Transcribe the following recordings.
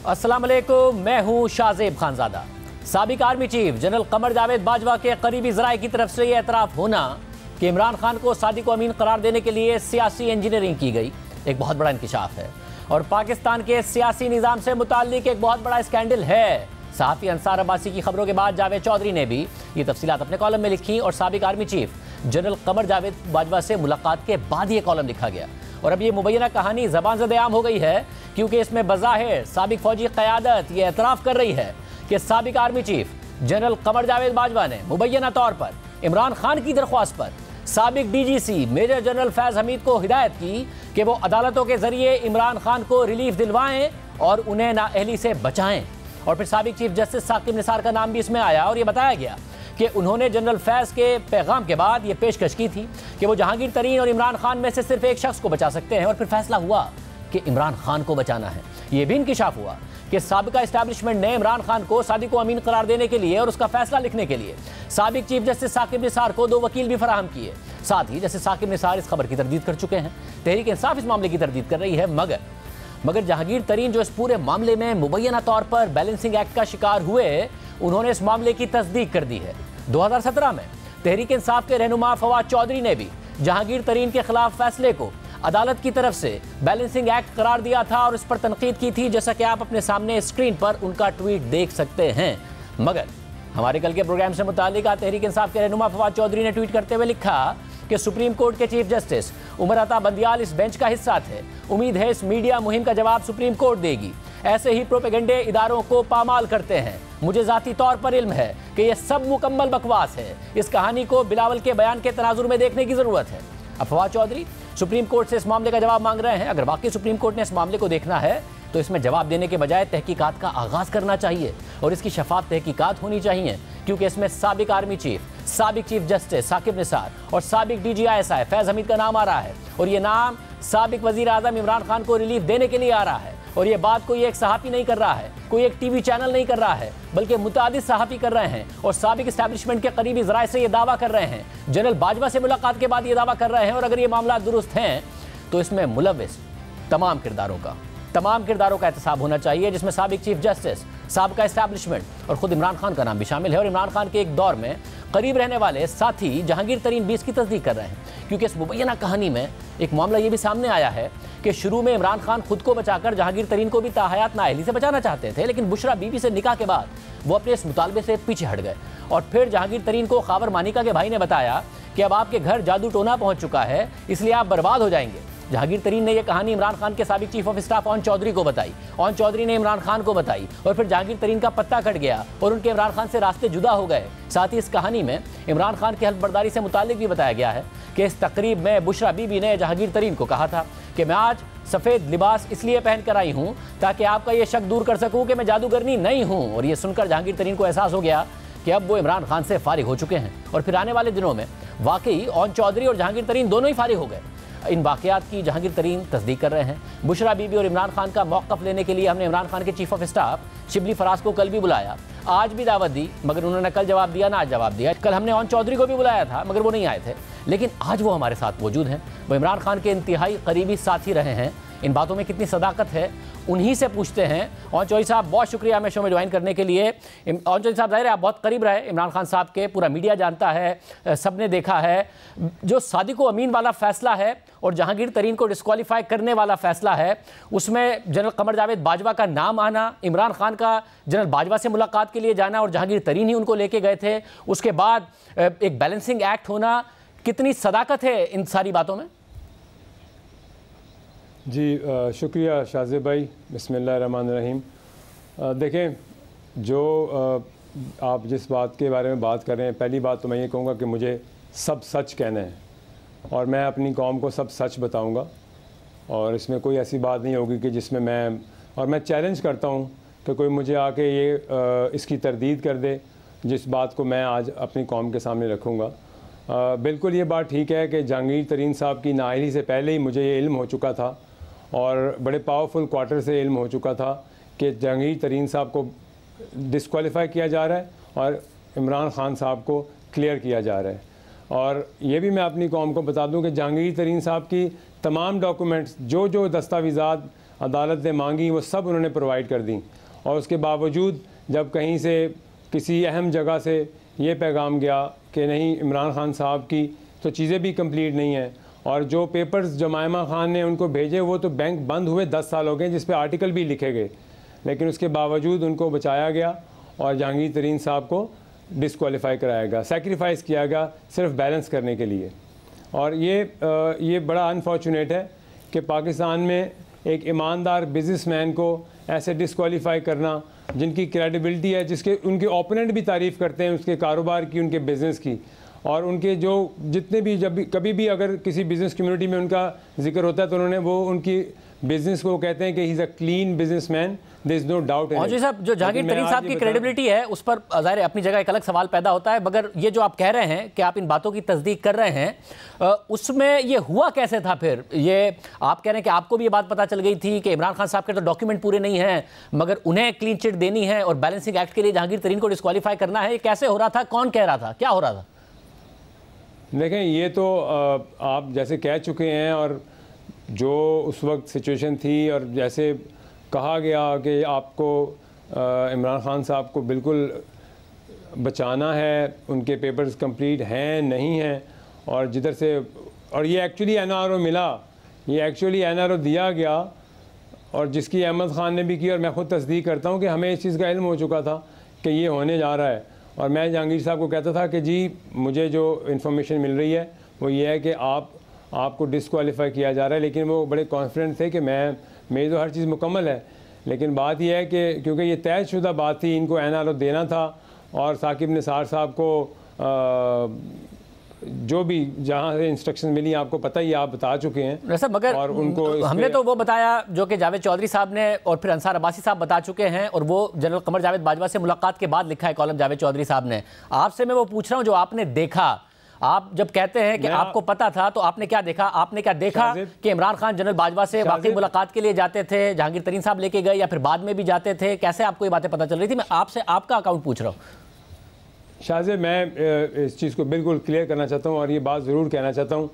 अस्सलाम वालेकुम, मैं हूं शाहजेब खानजादा। साबिक army chief general Qamar Javed Bajwa के करीबी ज़राए की तरफ से यह एतराफ़ होना कि इमरान खान को सादिक अमीन करार देने के लिए सियासी इंजीनियरिंग की गई, एक बहुत बड़ा इंकिशाफ है और पाकिस्तान के सियासी निज़ाम से मुताल्लिक एक बहुत बड़ा स्कैंडल है। सहाफ़ी अंसार अब्बासी की खबरों के बाद जावेद चौधरी ने भी ये तफसीलात अपने कॉलम में लिखी और साबिक army chief general Qamar Javed Bajwa से मुलाकात के बाद ये कॉलम लिखा गया। और अब ये मुबैना कहानी ज़बान ज़द आम हो गई है क्योंकि इसमें बज़ाहिर साबिक फौजी क़यादत ये एतराफ़ कर रही है कि साबिक army chief general Qamar Javed Bajwa ने मुबैना तौर पर इमरान खान की दरख्वास्त पर साबिक DGC मेजर जनरल फैज़ हमीद को हिदायत की कि वो अदालतों के ज़रिए इमरान खान को रिलीफ दिलवाएं और उन्हें नाअहली से बचाएं। और फिर साबिक चीफ जस्टिस साकिब निसार का नाम भी इसमें आया और ये बताया गया कि उन्होंने जनरल फैज़ के पैगाम के बाद ये पेशकश की थी कि वो जहांगीर तरीन और इमरान खान में से सिर्फ एक शख्स को बचा सकते हैं। और फिर फैसला हुआ कि इमरान खान को बचाना है। ये भी इंकिशाफ हुआ कि साबिका इस्टेब्लिशमेंट ने इमरान खान को सादिक अमीन करार देने के लिए और उसका फैसला लिखने के लिए साबिक चीफ जस्टिस साकिब निसार को 2 वकील भी फराहम किए। साथ ही जस्टिस साकिब निसार इस खबर की तरदीद कर चुके हैं, तहरीक इंसाफ इस मामले की तरदीद कर रही है। मगर जहांगीर तरीन जो इस पूरे मामले में मुबैना तौर पर बैलेंसिंग एक्ट का शिकार हुए, उन्होंने इस मामले की तस्दीक कर दी है। 2017 में तहरीक इंसाफ के रहनुमा फवाद चौधरी ने भी जहांगीर तरीन के खिलाफ फैसले को अदालत की तरफ से बैलेंसिंग एक्ट करार दिया था और इस पर तनकीद की थी, जैसा कि आप अपने सामने स्क्रीन पर उनका ट्वीट देख सकते हैं। मगर हमारे कल के प्रोग्राम से मुताल्लिक तहरीक इंसाफ के रहनुमा फवाद चौधरी ने ट्वीट करते हुए लिखा कि सुप्रीम कोर्ट के चीफ जस्टिस उमर अता बंदियाल इस बेंच का हिस्सा थे। उम्मीद है इस मीडिया मुहिम का जवाब सुप्रीम कोर्ट देगी। ऐसे ही प्रोपेगेंडे इदारों को पामाल करते हैं। मुझे ज़ाती तौर पर इल्म है कि यह सब मुकम्मल बकवास है। इस कहानी को बिलावल के बयान के तनाजुर में देखने की ज़रूरत है। अब फवाद चौधरी सुप्रीम कोर्ट से इस मामले का जवाब मांग रहे हैं। अगर वाकई सुप्रीम कोर्ट ने इस मामले को देखना है तो इसमें जवाब देने के बजाय तहकीकात का आगाज़ करना चाहिए और इसकी शफाफ तहकीकात होनी चाहिए, क्योंकि इसमें साबिक आर्मी चीफ, साबिक चीफ जस्टिस साकिब निसार और साबिक DGI फैज़ हमीद का नाम आ रहा है और ये नाम साबिक वज़ीर आज़म इमरान खान को रिलीफ देने के लिए आ रहा है। और ये बात कोई एक सहाफ़ी नहीं कर रहा है, कोई एक TV चैनल नहीं कर रहा है, बल्कि मुतादिद सहाफ़ी कर रहे हैं और साबिक इस्टेब्लिशमेंट के करीबी ज़राए से ये दावा कर रहे हैं। जनरल बाजवा से मुलाकात के बाद ये दावा कर रहे हैं और अगर ये मामला दुरुस्त हैं तो इसमें मुलव्विस तमाम किरदारों का एहतसाब होना चाहिए, जिसमें साबिक चीफ जस्टिस, साबिका इस्टेब्लिशमेंट और ख़ुद इमरान खान का नाम भी शामिल है। और इमरान खान के एक दौर में करीब रहने वाले साथी जहांगीर तरीन भी इसकी तस्दीक कर रहे हैं, क्योंकि इस मुबैना कहानी में एक मामला ये भी सामने आया है कि शुरू में इमरान खान खुद को बचाकर जहांगीर तरीन को भी ताहयात नाअहली से बचाना चाहते थे, लेकिन बुशरा बीबी से निकाह के बाद वो अपने इस मुतालबे से पीछे हट गए। और फिर जहांगीर तरीन को खावर मानिका के भाई ने बताया कि अब आपके घर जादू टोना पहुंच चुका है, इसलिए आप बर्बाद हो जाएंगे। जहांगीर तरीन ने यह कहानी इमरान खान के साबिक chief of staff Aun Chaudhry को बताई, ओन चौधरी ने इमरान खान को बताई और फिर जहांगीर तरीन का पत्ता कट गया और उनके इमरान खान से रास्ते जुदा हो गए। साथ ही इस कहानी में इमरान खान की हल्फबर्दारी से मुताल्लिक भी बताया गया है कि इस तकरीब में बुशरा बीबी ने जहांगीर तरीन को कहा था कि मैं आज सफ़ेद लिबास इसलिए पहन कर आई हूँ ताकि आपका ये शक दूर कर सकूँ कि मैं जादूगरनी नहीं हूँ। और ये सुनकर जहांगीर तरीन को एहसास हो गया कि अब वो इमरान खान से फारिग हो चुके हैं और फिर आने वाले दिनों में वाकई ओन चौधरी और जहांगीर तरीन दोनों ही फारिग हो गए। इन वाक़यात की जहांगीर तरीन तस्दीक कर रहे हैं। बुशरा बीबी और इमरान खान का मौक़िफ़ लेने के लिए हमने इमरान खान के chief of staff Shibli Faraz को कल भी बुलाया, आज भी दावत दी, मगर उन्होंने कल जवाब दिया ना आज जवाब दिया। कल हमने ओन चौधरी को भी बुलाया था मगर वो नहीं आए थे, लेकिन आज वो हमारे साथ मौजूद हैं। वो इमरान खान के इंतहाई करीबी साथी रहे हैं। इन बातों में कितनी सदाकत है उन्हीं से पूछते हैं। ओन चौधरी साहब बहुत शुक्रिया हमें शो में ज्वाइन करने के लिए। ओन चौधरी साहब ज़ाहिर है आप बहुत करीब रहे इमरान खान साहब के, पूरा मीडिया जानता है, सब ने देखा है। जो सादिक अमीन वाला फ़ैसला है और जहांगीर तरीन को डिस्क्वालीफाई करने वाला फ़ैसला है, उसमें जनरल कमर जावेद बाजवा का नाम आना, इमरान खान का जनरल बाजवा से मुलाकात के लिए जाना और जहांगीर तरीन ही उनको लेके गए थे, उसके बाद एक बैलेंसिंग एक्ट होना, कितनी सदाकत है इन सारी बातों में? जी शुक्रिया शाहज़ेब भाई, बिस्मिल्लाहिर्रहमानिर्रहीम। देखें, जो आप जिस बात के बारे में बात कर रहे हैं, पहली बात तो मैं ये कहूँगा कि मुझे सब सच कहना है और मैं अपनी कौम को सब सच बताऊँगा और इसमें कोई ऐसी बात नहीं होगी कि जिसमें मैं चैलेंज करता हूँ कि कोई मुझे आके ये इसकी तरदीद कर दे जिस बात को मैं आज अपनी कौम के सामने रखूँगा। बिल्कुल ये बात ठीक है कि जहांगीर तरीन साहब की नाअहली से पहले ही मुझे ये इल्म हो चुका था और बड़े पावरफुल क्वार्टर से इल्म हो चुका था कि जहांगीर तरीन साहब को डिस्क्वालीफाई किया जा रहा है और इमरान खान साहब को क्लियर किया जा रहा है। और ये भी मैं अपनी कौम को बता दूं कि जहांगीर तरीन साहब की तमाम डॉक्यूमेंट्स, जो दस्तावेज़ात अदालत ने मांगी वो सब उन्होंने प्रोवाइड कर दी। और उसके बावजूद जब कहीं से किसी अहम जगह से ये पैगाम गया कि नहीं इमरान खान साहब की तो चीज़ें भी कंप्लीट नहीं हैं, और जो पेपर्स जमायमा खान ने उनको भेजे वो तो बैंक बंद हुए 10 साल हो गए, जिस पे आर्टिकल भी लिखे गए, लेकिन उसके बावजूद उनको बचाया गया और जहांगीर तरीन साहब को डिसक्वालीफाई कराया गया, सेक्रीफाइस किया गया सिर्फ बैलेंस करने के लिए। और ये बड़ा अनफॉर्चुनेट है कि पाकिस्तान में एक ईमानदार बिजनेसमैन को ऐसे डिसक्वालीफाई करना, जिनकी क्रेडिबिलिटी है, जिसके उनके ओपोनेंट भी तारीफ़ करते हैं उसके कारोबार की, उनके बिज़नेस की, और उनके जो जितने भी जब भी कभी भी अगर किसी बिज़नेस कम्युनिटी में उनका जिक्र होता है तो उन्होंने वो उनकी बिज़नेस को कहते हैं कि he is a clean businessman, there is no doubt in it. जी साहब, जो जहांगीर तरीन साहब की क्रेडिबिलिटी है उस पर ज़ाहिर है अपनी जगह एक अलग सवाल पैदा होता है, मगर ये जो आप कह रहे हैं कि आप इन बातों की तस्दीक कर रहे हैं, उसमें ये हुआ कैसे था फिर? ये आप कह रहे हैं कि आपको भी ये बात पता चल गई थी कि इमरान खान साहब के तो डॉक्यूमेंट पूरे नहीं हैं, मगर उन्हें क्लीन चिट देनी है और बैलेंसिंग एक्ट के लिए जहांगीर तरीन को डिस्क्वालीफाई करना है, ये कैसे हो रहा था? कौन कह रहा था? क्या हो रहा था? देखें, ये तो आप जैसे कह चुके हैं, और जो उस वक्त सिचुएशन थी और जैसे कहा गया कि आपको इमरान खान साहब को बिल्कुल बचाना है, उनके पेपर्स कंप्लीट हैं नहीं हैं, और जिधर से और ये एक्चुअली एनआरओ मिला, ये एक्चुअली एनआरओ दिया गया, और जिसकी अहमद ख़ान ने भी की, और मैं ख़ुद तस्दीक करता हूँ कि हमें इस चीज़ का इल्म हो चुका था कि ये होने जा रहा है। और मैं जहांगीर साहब को कहता था कि जी मुझे जो इन्फॉर्मेशन मिल रही है वो ये है कि आपको डिसक्वालीफाई किया जा रहा है, लेकिन वो बड़े कॉन्फिडेंट थे कि मेरी तो हर चीज़ मुकम्मल है। लेकिन बात यह है कि क्योंकि ये तयशुदा बात थी, इनको एनआरओ देना था, और साकिब निसार साहब को जो भी जहाँ से इंस्ट्रक्शन मिली आपको पता ही, आप बता चुके हैं सर, मगर और उनको हमने तो वो बताया जो कि जावेद चौधरी साहब ने और फिर अंसार अब्बासी साहब बता चुके हैं, और वो जनरल कमर जावेद बाजवा से मुलाकात के बाद लिखा है कॉलम जावेद चौधरी साहब ने। आपसे मैं वो पूछ रहा हूँ जो आपने देखा। आप जब कहते हैं कि आपको पता था, तो आपने क्या देखा? आपने क्या देखा कि इमरान खान जनरल बाजवा से वाकई मुलाकात के लिए जाते थे, जहांगीर तरीन साहब लेके गए, या फिर बाद में भी जाते थे? कैसे आपको ये बातें पता चल रही थी? मैं आपसे आपका अकाउंट पूछ रहा हूँ। शाहज़ेब, मैं इस चीज़ को बिल्कुल क्लियर करना चाहता हूँ, और ये बात ज़रूर कहना चाहता हूँ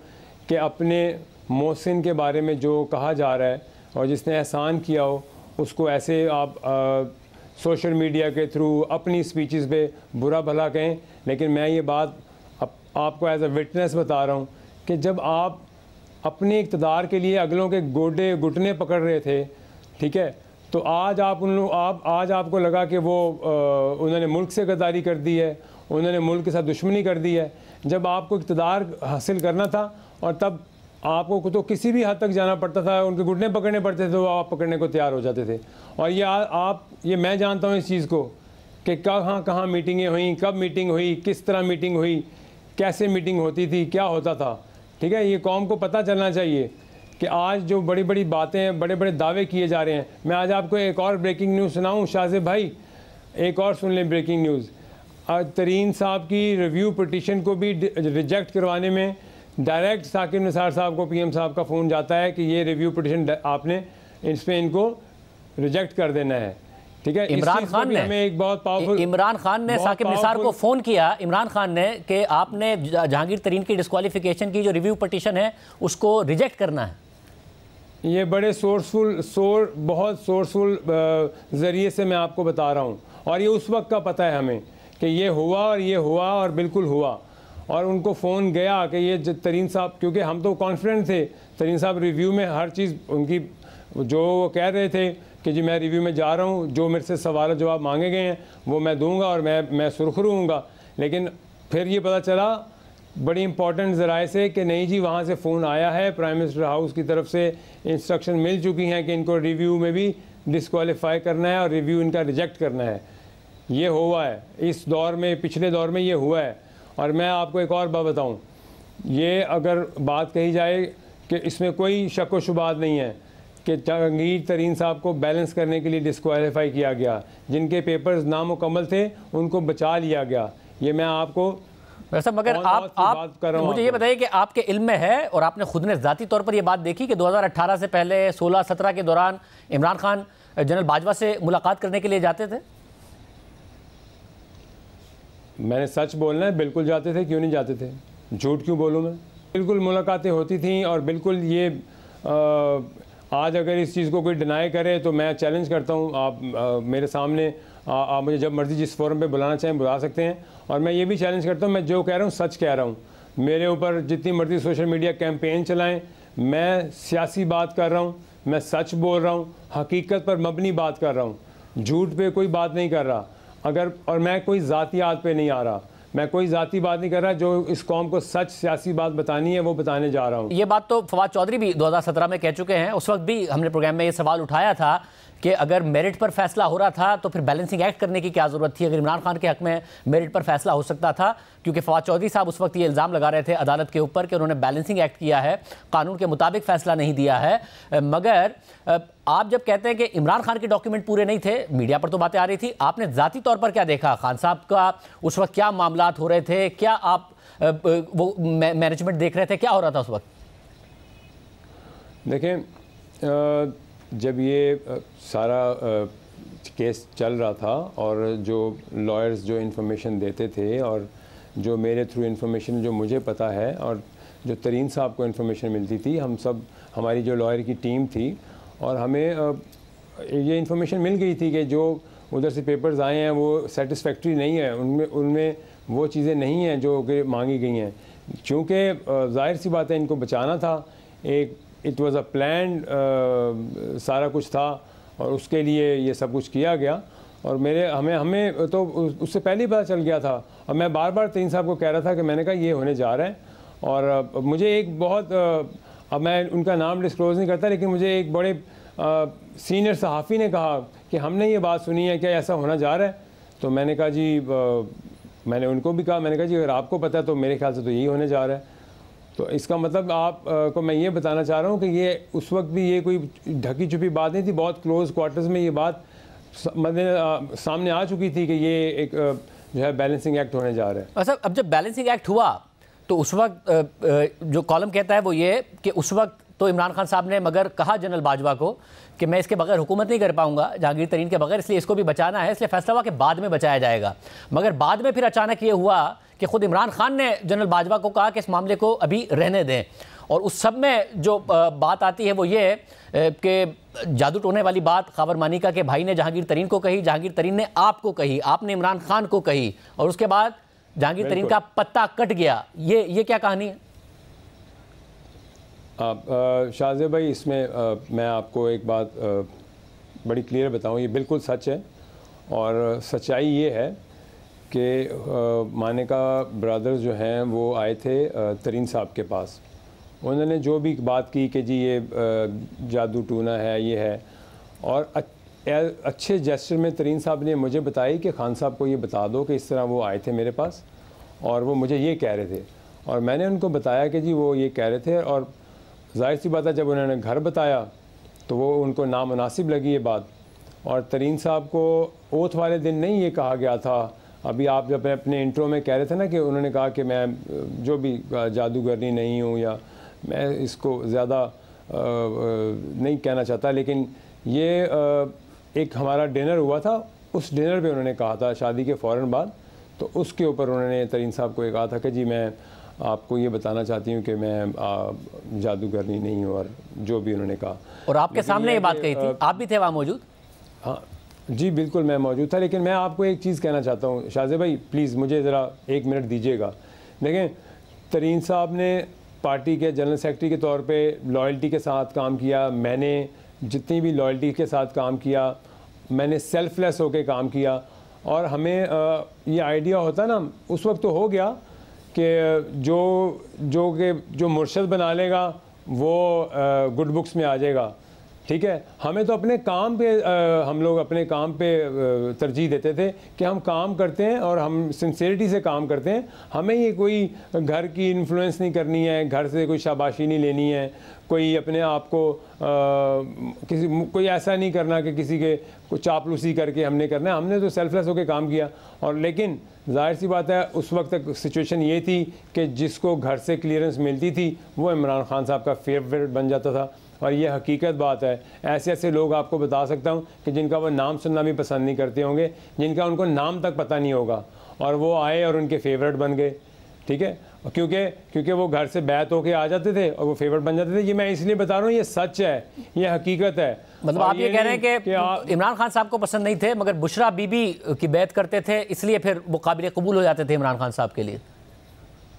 कि अपने मोहसिन के बारे में जो कहा जा रहा है और जिसने एहसान किया हो, उसको ऐसे आप सोशल मीडिया के थ्रू अपनी स्पीचेस पे बुरा भला कहें, लेकिन मैं ये बात आपको एज अ विटनेस बता रहा हूँ कि जब आप अपने इक़्तिदार के लिए अगलों के गोडे घुटने पकड़ रहे थे, ठीक है, तो आज आज आपको लगा कि वो उन्होंने मुल्क से गद्दारी कर दी है, उन्होंने मुल्क के साथ दुश्मनी कर दी है। जब आपको इक़्तिदार हासिल करना था, और तब आपको तो किसी भी हद तक जाना पड़ता था, उनके घुटने पकड़ने पड़ते थे, तो आप पकड़ने को तैयार हो जाते थे। और ये मैं जानता हूँ इस चीज़ को कि कहाँ मीटिंगें हुई, कब मीटिंग हुई, किस तरह मीटिंग हुई, कैसे मीटिंग होती थी, क्या होता था, ठीक है। ये कौम को पता चलना चाहिए कि आज जो बड़ी बड़ी बातें, बड़े बड़े दावे किए जा रहे हैं। मैं आज आपको एक और ब्रेकिंग न्यूज़ सुनाऊँ शाहज़ेब भाई, एक और सुन लें ब्रेकिंग न्यूज़। तरीन साहब की रिव्यू पिटीशन को भी रिजेक्ट करवाने में डायरेक्ट साकिब निसार साहब को पीएम साहब का फ़ोन जाता है कि ये रिव्यू पिटीशन आपने इस पर इनको रिजेक्ट कर देना है, ठीक है। इमरान खान ने हमें एक बहुत पावरफुल इमरान खान ने साकिब निसार को फ़ोन किया, इमरान खान ने, कि आपने जहांगीर तरीन की डिस्क्वालिफिकेशन की जो रिव्यू पिटीशन है उसको रिजेक्ट करना है। ये बड़े बहुत सोर्सफुल ज़रिए से मैं आपको बता रहा हूँ, और ये उस वक्त का पता है हमें कि ये हुआ और बिल्कुल हुआ। और उनको फ़ोन गया कि ये तरीन साहब, क्योंकि हम तो कॉन्फिडेंट थे, तरीन साहब रिव्यू में हर चीज़ उनकी जो वो कह रहे थे कि जी मैं रिव्यू में जा रहा हूँ, जो मेरे से सवाल जवाब मांगे गए हैं वो मैं दूंगा और मैं सुरखरू हूँगा। लेकिन फिर ये पता चला बड़ी इंपॉर्टेंट ज़राए से कि नहीं जी, वहाँ से फ़ोन आया है, प्राइम मिनिस्टर हाउस की तरफ से इंस्ट्रक्शन मिल चुकी हैं कि इनको रिव्यू में भी डिस्क्वालीफाई करना है और रिव्यू इनका रिजेक्ट करना है। ये हुआ है इस दौर में, पिछले दौर में ये हुआ है। और मैं आपको एक और बात बताऊं, ये अगर बात कही जाए कि इसमें कोई शक व शुबात नहीं है कि जहांगीर तरीन साहब को बैलेंस करने के लिए डिस्क्वालीफाई किया गया, जिनके पेपर्स नामुकम्मल थे उनको बचा लिया गया। ये मैं आपको वैसा, मगर आप मुझे ये बताइए कि आपके इल्म में है और आपने खुद ने ज़ाती तौर पर ये बात देखी कि 2018 से पहले 16-17 के दौरान इमरान खान जनरल बाजवा से मुलाकात करने के लिए जाते थे? मैंने सच बोलना है, बिल्कुल जाते थे, क्यों नहीं जाते थे, झूठ क्यों बोलूँ मैं। बिल्कुल मुलाकातें होती थी, और बिल्कुल ये आज अगर इस चीज़ को कोई डिनाई करे तो मैं चैलेंज करता हूँ, आप मेरे सामने आप मुझे जब मर्ज़ी जिस फोरम पे बुलाना चाहें बुला सकते हैं। और मैं ये भी चैलेंज करता हूँ, मैं जो कह रहा हूँ सच कह रहा हूँ। मेरे ऊपर जितनी मर्ज़ी सोशल मीडिया कैंपेन चलाएं, मैं सियासी बात कर रहा हूँ, मैं सच बोल रहा हूँ, हकीकत पर मबनी बात कर रहा हूँ, झूठ पे कोई बात नहीं कर रहा। और मैं कोई ज़ातियात पे नहीं आ रहा, मैं कोई ज़ाती बात नहीं कर रहा। जो इस कौम को सच सियासी बात बतानी है वो बताने जा रहा हूँ। ये बात तो फवाद चौधरी भी 2017 में कह चुके हैं। उस वक्त भी हमने प्रोग्राम में ये सवाल उठाया था कि अगर मेरिट पर फैसला हो रहा था तो फिर बैलेंसिंग एक्ट करने की क्या ज़रूरत थी, अगर इमरान खान के हक में मेरिट पर फैसला हो सकता था। क्योंकि फवाद चौधरी साहब उस वक्त ये इल्ज़ाम लगा रहे थे अदालत के ऊपर कि उन्होंने बैलेंसिंग एक्ट किया है, कानून के मुताबिक फैसला नहीं दिया है। मगर आप जब कहते हैं कि इमरान खान के डॉक्यूमेंट पूरे नहीं थे, मीडिया पर तो बातें आ रही थी, आपने ज़ाती तौर पर क्या देखा? खान साहब का उस वक्त क्या मामलात हो रहे थे, क्या आप वो मैनेजमेंट देख रहे थे, क्या हो रहा था उस वक्त? देखें, जब ये सारा केस चल रहा था और जो लॉयर्स जो इन्फॉर्मेशन देते थे और जो मेरे थ्रू इन्फॉर्मेशन जो मुझे पता है और जो तरीन साहब को इन्फॉर्मेशन मिलती थी, हम सब हमारी जो लॉयर की टीम थी और हमें ये इन्फॉर्मेशन मिल गई थी कि जो उधर से पेपर्स आए हैं वो सेटिस्फैक्ट्री नहीं है, उनमें वो चीज़ें नहीं हैं जो कि मांगी गई हैं। चूँकि ज़ाहिर सी बात है इनको बचाना था, एक इट वाज़ अ प्लान, सारा कुछ था और उसके लिए ये सब कुछ किया गया। और हमें तो उससे पहले ही पता चल गया था और मैं बार बार तरीन साहब को कह रहा था कि मैंने कहा ये होने जा रहा है। और मुझे एक बहुत अब मैं उनका नाम डिस्क्लोज़ नहीं करता, लेकिन मुझे एक बड़े सीनियर सहाफ़ी ने कहा कि हमने ये बात सुनी है, क्या ऐसा होना जा रहा है? तो मैंने कहा जी, मैंने उनको भी कहा, मैंने कहा जी अगर आपको पता है तो मेरे ख्याल से तो यही होने जा रहा है। तो इसका मतलब आप को मैं ये बताना चाह रहा हूँ कि ये उस वक्त भी ये कोई ढकी छुपी बात नहीं थी, बहुत क्लोज़ क्वार्टर्स में ये बात सामने आ चुकी थी कि ये एक जो है बैलेंसिंग एक्ट होने जा रहा है। अच्छा, अब जब बैलेंसिंग एक्ट हुआ तो उस वक्त जो कॉलम कहता है वो ये कि उस वक्त तो इमरान खान साहब ने मगर कहा जनरल बाजवा को कि मैं इसके बगैर हुकूमत नहीं कर पाऊंगा जहांगीर तरीन के बगैर, इसलिए इसको भी बचाना है, इसलिए फैसला हुआ कि बाद में बचाया जाएगा। मगर बाद में फिर अचानक ये हुआ कि खुद इमरान खान ने जनरल बाजवा को कहा कि इस मामले को अभी रहने दें। और उस सब में जो बात आती है वो ये कि जादू टोने वाली बात खावर मानिका के भाई ने जहांगीर तरीन को कही, जहांगीर तरीन ने आपको कही, आपने इमरान खान को कही और उसके बाद जहांगीर तरीन का पत्ता कट गया। ये क्या कहानी है? शाहज़ेब भाई, इसमें मैं आपको एक बात बड़ी क्लियर बताऊं, ये बिल्कुल सच है। और सच्चाई ये है कि मानिका ब्रदर्स जो हैं वो आए थे तरीन साहब के पास। उन्होंने जो भी बात की कि जी ये जादू टूना है, ये है, और अच्छे जेस्चर में तरीन साहब ने मुझे बताई कि खान साहब को ये बता दो कि इस तरह वो आए थे मेरे पास और वो मुझे ये कह रहे थे। और मैंने उनको बताया कि जी वो ये कह रहे थे। और जाहिर सी बात है जब उन्होंने घर बताया तो वो उनको नामुनासिब लगी ये बात। और तरीन साहब को ओथ वाले दिन नहीं ये कहा गया था। अभी आप जब अपने इंट्रो में कह रहे थे ना कि उन्होंने कहा कि मैं जो भी जादूगरनी नहीं हूँ या मैं इसको ज़्यादा नहीं कहना चाहता, लेकिन ये एक हमारा डिनर हुआ था, उस डिनर पे उन्होंने कहा था शादी के फ़ौरन बाद। तो उसके ऊपर उन्होंने तरीन साहब को ये कहा था कि जी मैं आपको ये बताना चाहती हूँ कि मैं जादूगरनी नहीं हूँ, और जो भी उन्होंने कहा। और आपके सामने ये बात कही थी, आप भी थे वहाँ मौजूद? हाँ जी बिल्कुल, मैं मौजूद था। लेकिन मैं आपको एक चीज़ कहना चाहता हूँ शाहज़ेब भाई, प्लीज़ मुझे ज़रा 1 मिनट दीजिएगा। देखें, तरीन साहब ने पार्टी के जनरल सेक्रेटरी के तौर पे लॉयल्टी के साथ काम किया। मैंने जितनी भी लॉयल्टी के साथ काम किया, मैंने सेल्फलेस होकर काम किया। और हमें ये आइडिया होता ना उस वक्त तो हो गया कि जो मुर्शद बना लेगा वो गुड बुक्स में आ जाएगा, ठीक है। हमें तो अपने काम पे हम लोग अपने काम पे तरजीह देते थे कि हम काम करते हैं और हम सिंसेरिटी से काम करते हैं। हमें ये कोई घर की इन्फ्लुएंस नहीं करनी है, घर से कोई शाबाशी नहीं लेनी है, कोई अपने आप को कोई ऐसा नहीं करना कि किसी के को चापलूसी करके हमने करना है। हमने तो सेल्फलेस होकर काम किया। और लेकिन जाहिर सी बात है उस वक्त तक सिचुएशन ये थी कि जिसको घर से क्लियरेंस मिलती थी वो इमरान खान साहब का फेवरेट बन जाता था। और ये हकीकत बात है। ऐसे ऐसे लोग आपको बता सकता हूँ कि जिनका वो नाम सुनना भी पसंद नहीं करते होंगे, जिनका उनको नाम तक पता नहीं होगा, और वो आए और उनके फेवरेट बन गए। ठीक है, क्योंकि वो घर से बैत होके आ जाते थे और वो फेवरेट बन जाते थे। ये मैं इसलिए बता रहा हूँ, ये सच है, ये हकीकत है। मतलब आप ये कह रहे हैं कि इमरान खान साहब को पसंद नहीं थे, मगर बुशरा बीबी की बैत करते थे, इसलिए फिर वो काबिल कबूल हो जाते थे इमरान खान साहब के लिए।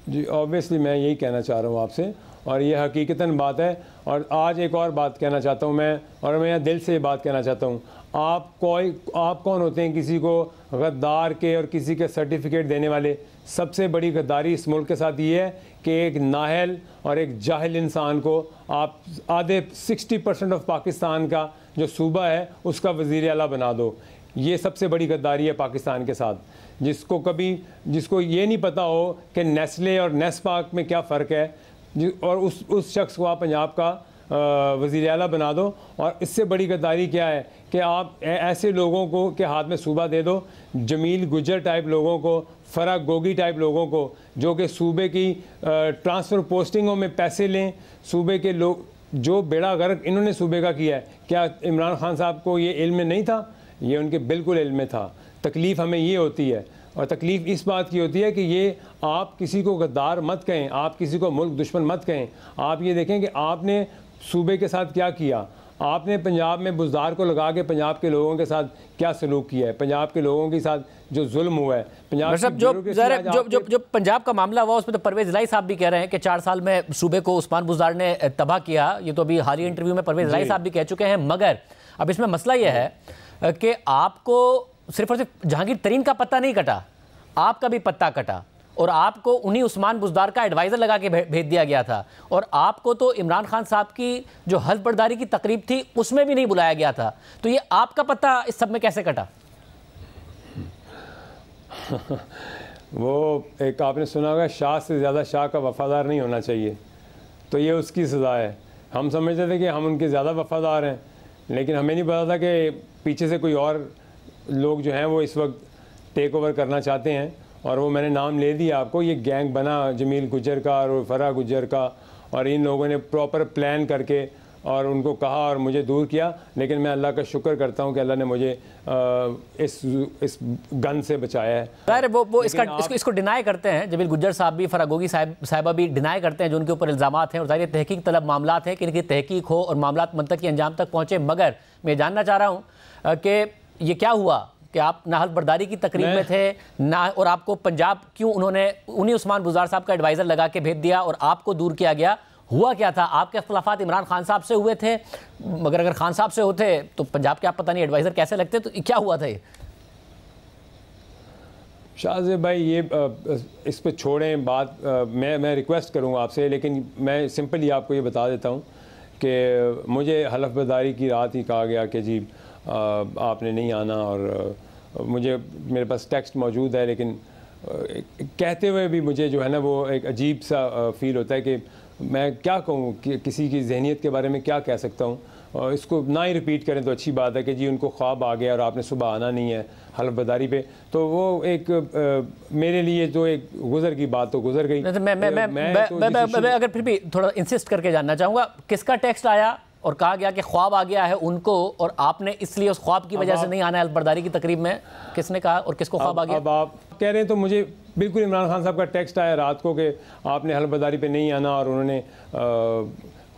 जी ऑब्वियसली मैं यही कहना चाह रहा हूँ आपसे, और ये हकीकतन बात है। और आज एक और बात कहना चाहता हूँ मैं, और मैं यहाँ दिल से ये बात कहना चाहता हूँ, आप कौन होते हैं किसी को गद्दार के और किसी के सर्टिफिकेट देने वाले? सबसे बड़ी गद्दारी इस मुल्क के साथ ये है कि एक नाहल और एक जाहिल इंसान को आप आधे 60% ऑफ पाकिस्तान का जो सूबा है उसका वज़ीर आला बना दो। ये सबसे बड़ी गद्दारी है पाकिस्तान के साथ। जिसको ये नहीं पता हो कि नेस्ले और नेस्पाक में क्या फ़र्क है, और उस शख्स को आप पंजाब का वज़ीर आला बना दो। और इससे बड़ी गद्दारी क्या है कि आप ऐसे लोगों को के हाथ में सूबा दे दो, जमील गुजर टाइप लोगों को, फराह गोगी टाइप लोगों को, जो कि सूबे की ट्रांसफ़र पोस्टिंगों में पैसे लें। सूबे के लोग जो बेड़ा गर्क इन्होंने सूबे का किया है, क्या इमरान खान साहब को ये इल्म नहीं था? ये उनके बिल्कुल इल्म में था। तकलीफ़ हमें ये होती है, और तकलीफ़ इस बात की होती है कि ये आप किसी को गद्दार मत कहें, आप किसी को मुल्क दुश्मन मत कहें। आप ये देखें कि आपने सूबे के साथ क्या किया। आपने पंजाब में बुज़दार को लगा के पंजाब के लोगों के साथ क्या सलूक किया है, पंजाब के लोगों के साथ जो जुल्म हुआ है। पंजाब जो पंजाब का मामला हुआ उसमें तो परवेज़ इलाही साहब भी कह रहे हैं कि 4 साल में सूबे को उस्मान बुज़दार ने तबाह किया। ये तो अभी हालिया इंटरव्यू में परवेज़ इलाही साहब भी कह चुके हैं। मगर अब इसमें मसला यह है कि आपको सिर्फ और सिर्फ जहांगीर तरीन का पत्ता नहीं कटा, आपका भी पत्ता कटा, और आपको उन्हीं उस्मान बुज़दार का एडवाइज़र लगा के भेज दिया गया था। और आपको तो इमरान खान साहब की जो हल्फ बर्दारी की तकरीब थी उसमें भी नहीं बुलाया गया था। तो ये आपका पत्ता इस सब में कैसे कटा? वो एक आपने सुना होगा, शाह से ज़्यादा शाह का वफ़ादार नहीं होना चाहिए, तो ये उसकी सज़ा है। हम समझते थे कि हम उनके ज़्यादा वफ़ादार हैं, लेकिन हमें नहीं पता था कि पीछे से कोई और लोग जो हैं वो इस वक्त टेक ओवर करना चाहते हैं। और वो मैंने नाम ले दिया आपको, ये गैंग बना जमील गुजर का और फराह गुजर का, और इन लोगों ने प्रॉपर प्लान करके और उनको कहा और मुझे दूर किया। लेकिन मैं अल्लाह का शुक्र करता हूँ कि अल्लाह ने मुझे इस गन से बचाया है। खैर वो इसको डिनाई करते हैं, जमील गुजर साहब भी, फराह गोगी साहिबा भी डिनाई करते हैं जो उनके ऊपर इल्ज़ामात हैं। और ज़ाहिर तहकीक तलब मामलात हैं कि इनकी तहकीक हो और मामलात मंतकी अंजाम तक पहुँचे। मगर मैं जानना चाह रहा हूँ कि ये क्या हुआ कि आप ना हल्फ बर्दारी की तकरीब में थे ना, और आपको पंजाब क्यों उन्होंने उन्हीं उस्मान बुज़दार साहब का एडवाइज़र लगा के भेज दिया और आपको दूर किया गया? हुआ क्या था? आपके अख्तलाफात इमरान खान साहब से हुए थे, मगर अगर खान साहब से होते तो पंजाब के आप पता नहीं एडवाइज़र कैसे लगते? तो क्या हुआ था ये? शाहज़ेब भाई ये इस पर छोड़ें बात। मैं रिक्वेस्ट करूँगा आपसे, लेकिन मैं सिंपली आपको ये बता देता हूँ कि मुझे हल्फ बर्दारी की रात ही कहा गया कि जी आपने नहीं आना। और मेरे पास टेक्स्ट मौजूद है, लेकिन कहते हुए भी मुझे जो है ना वो एक अजीब सा फ़ील होता है कि मैं क्या कहूँ, कि किसी की जहनीत के बारे में क्या कह सकता हूँ। और इसको ना ही रिपीट करें तो अच्छी बात है कि जी उनको ख्वाब आ गया और आपने सुबह आना नहीं है हल्फ बर्दारी पे। तो वो एक मेरे लिए जो एक गुजर की बात तो गुजर गई। मैं अगर फिर भी थोड़ा इंसिस्ट करके जानना चाहूँगा, किसका टेक्स्ट आया और कहा गया कि ख्वाब आ गया है उनको, और आपने इसलिए उस ख्वाब की वजह से नहीं आना है हल्फ बर्दारी की तक्रीब में? किसने कहा और किसको ख्वाब आ गया? अब आप कह रहे हैं तो मुझे बिल्कुल इमरान खान साहब का टेक्स्ट आया रात को कि आपने हल्फ बर्दारी पे नहीं आना, और उन्होंने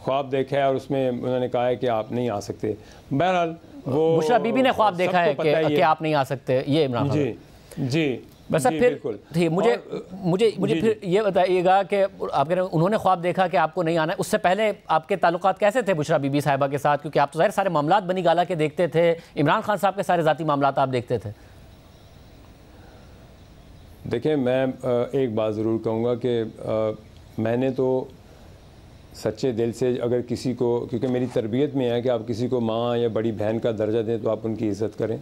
ख्वाब देखा है और उसमें उन्होंने कहा है कि आप नहीं आ सकते। बहरहाल वो बुशरा बीबी ने ख्वाब देखा है कि आप नहीं आ सकते, ये इमरान खान जी बस। अब फिर ठीक, मुझे फिर ये बताइएगा कि आप कह रहे हैं उन्होंने ख्वाब देखा कि आपको नहीं आना है, उससे पहले आपके ताल्लुकात कैसे थे बुशरा बीबी साहिबा के साथ? क्योंकि आप तो ज़ाहिर सारे मामलात बनी गाला के देखते थे, इमरान खान साहब के सारे ज़ाती मामलात आप देखते थे। देखिए मैं एक बात ज़रूर कहूँगा कि मैंने तो सच्चे दिल से अगर किसी को, क्योंकि मेरी तरबियत में है कि आप किसी को माँ या बड़ी बहन का दर्जा दें तो आप उनकी इज़्ज़त करें,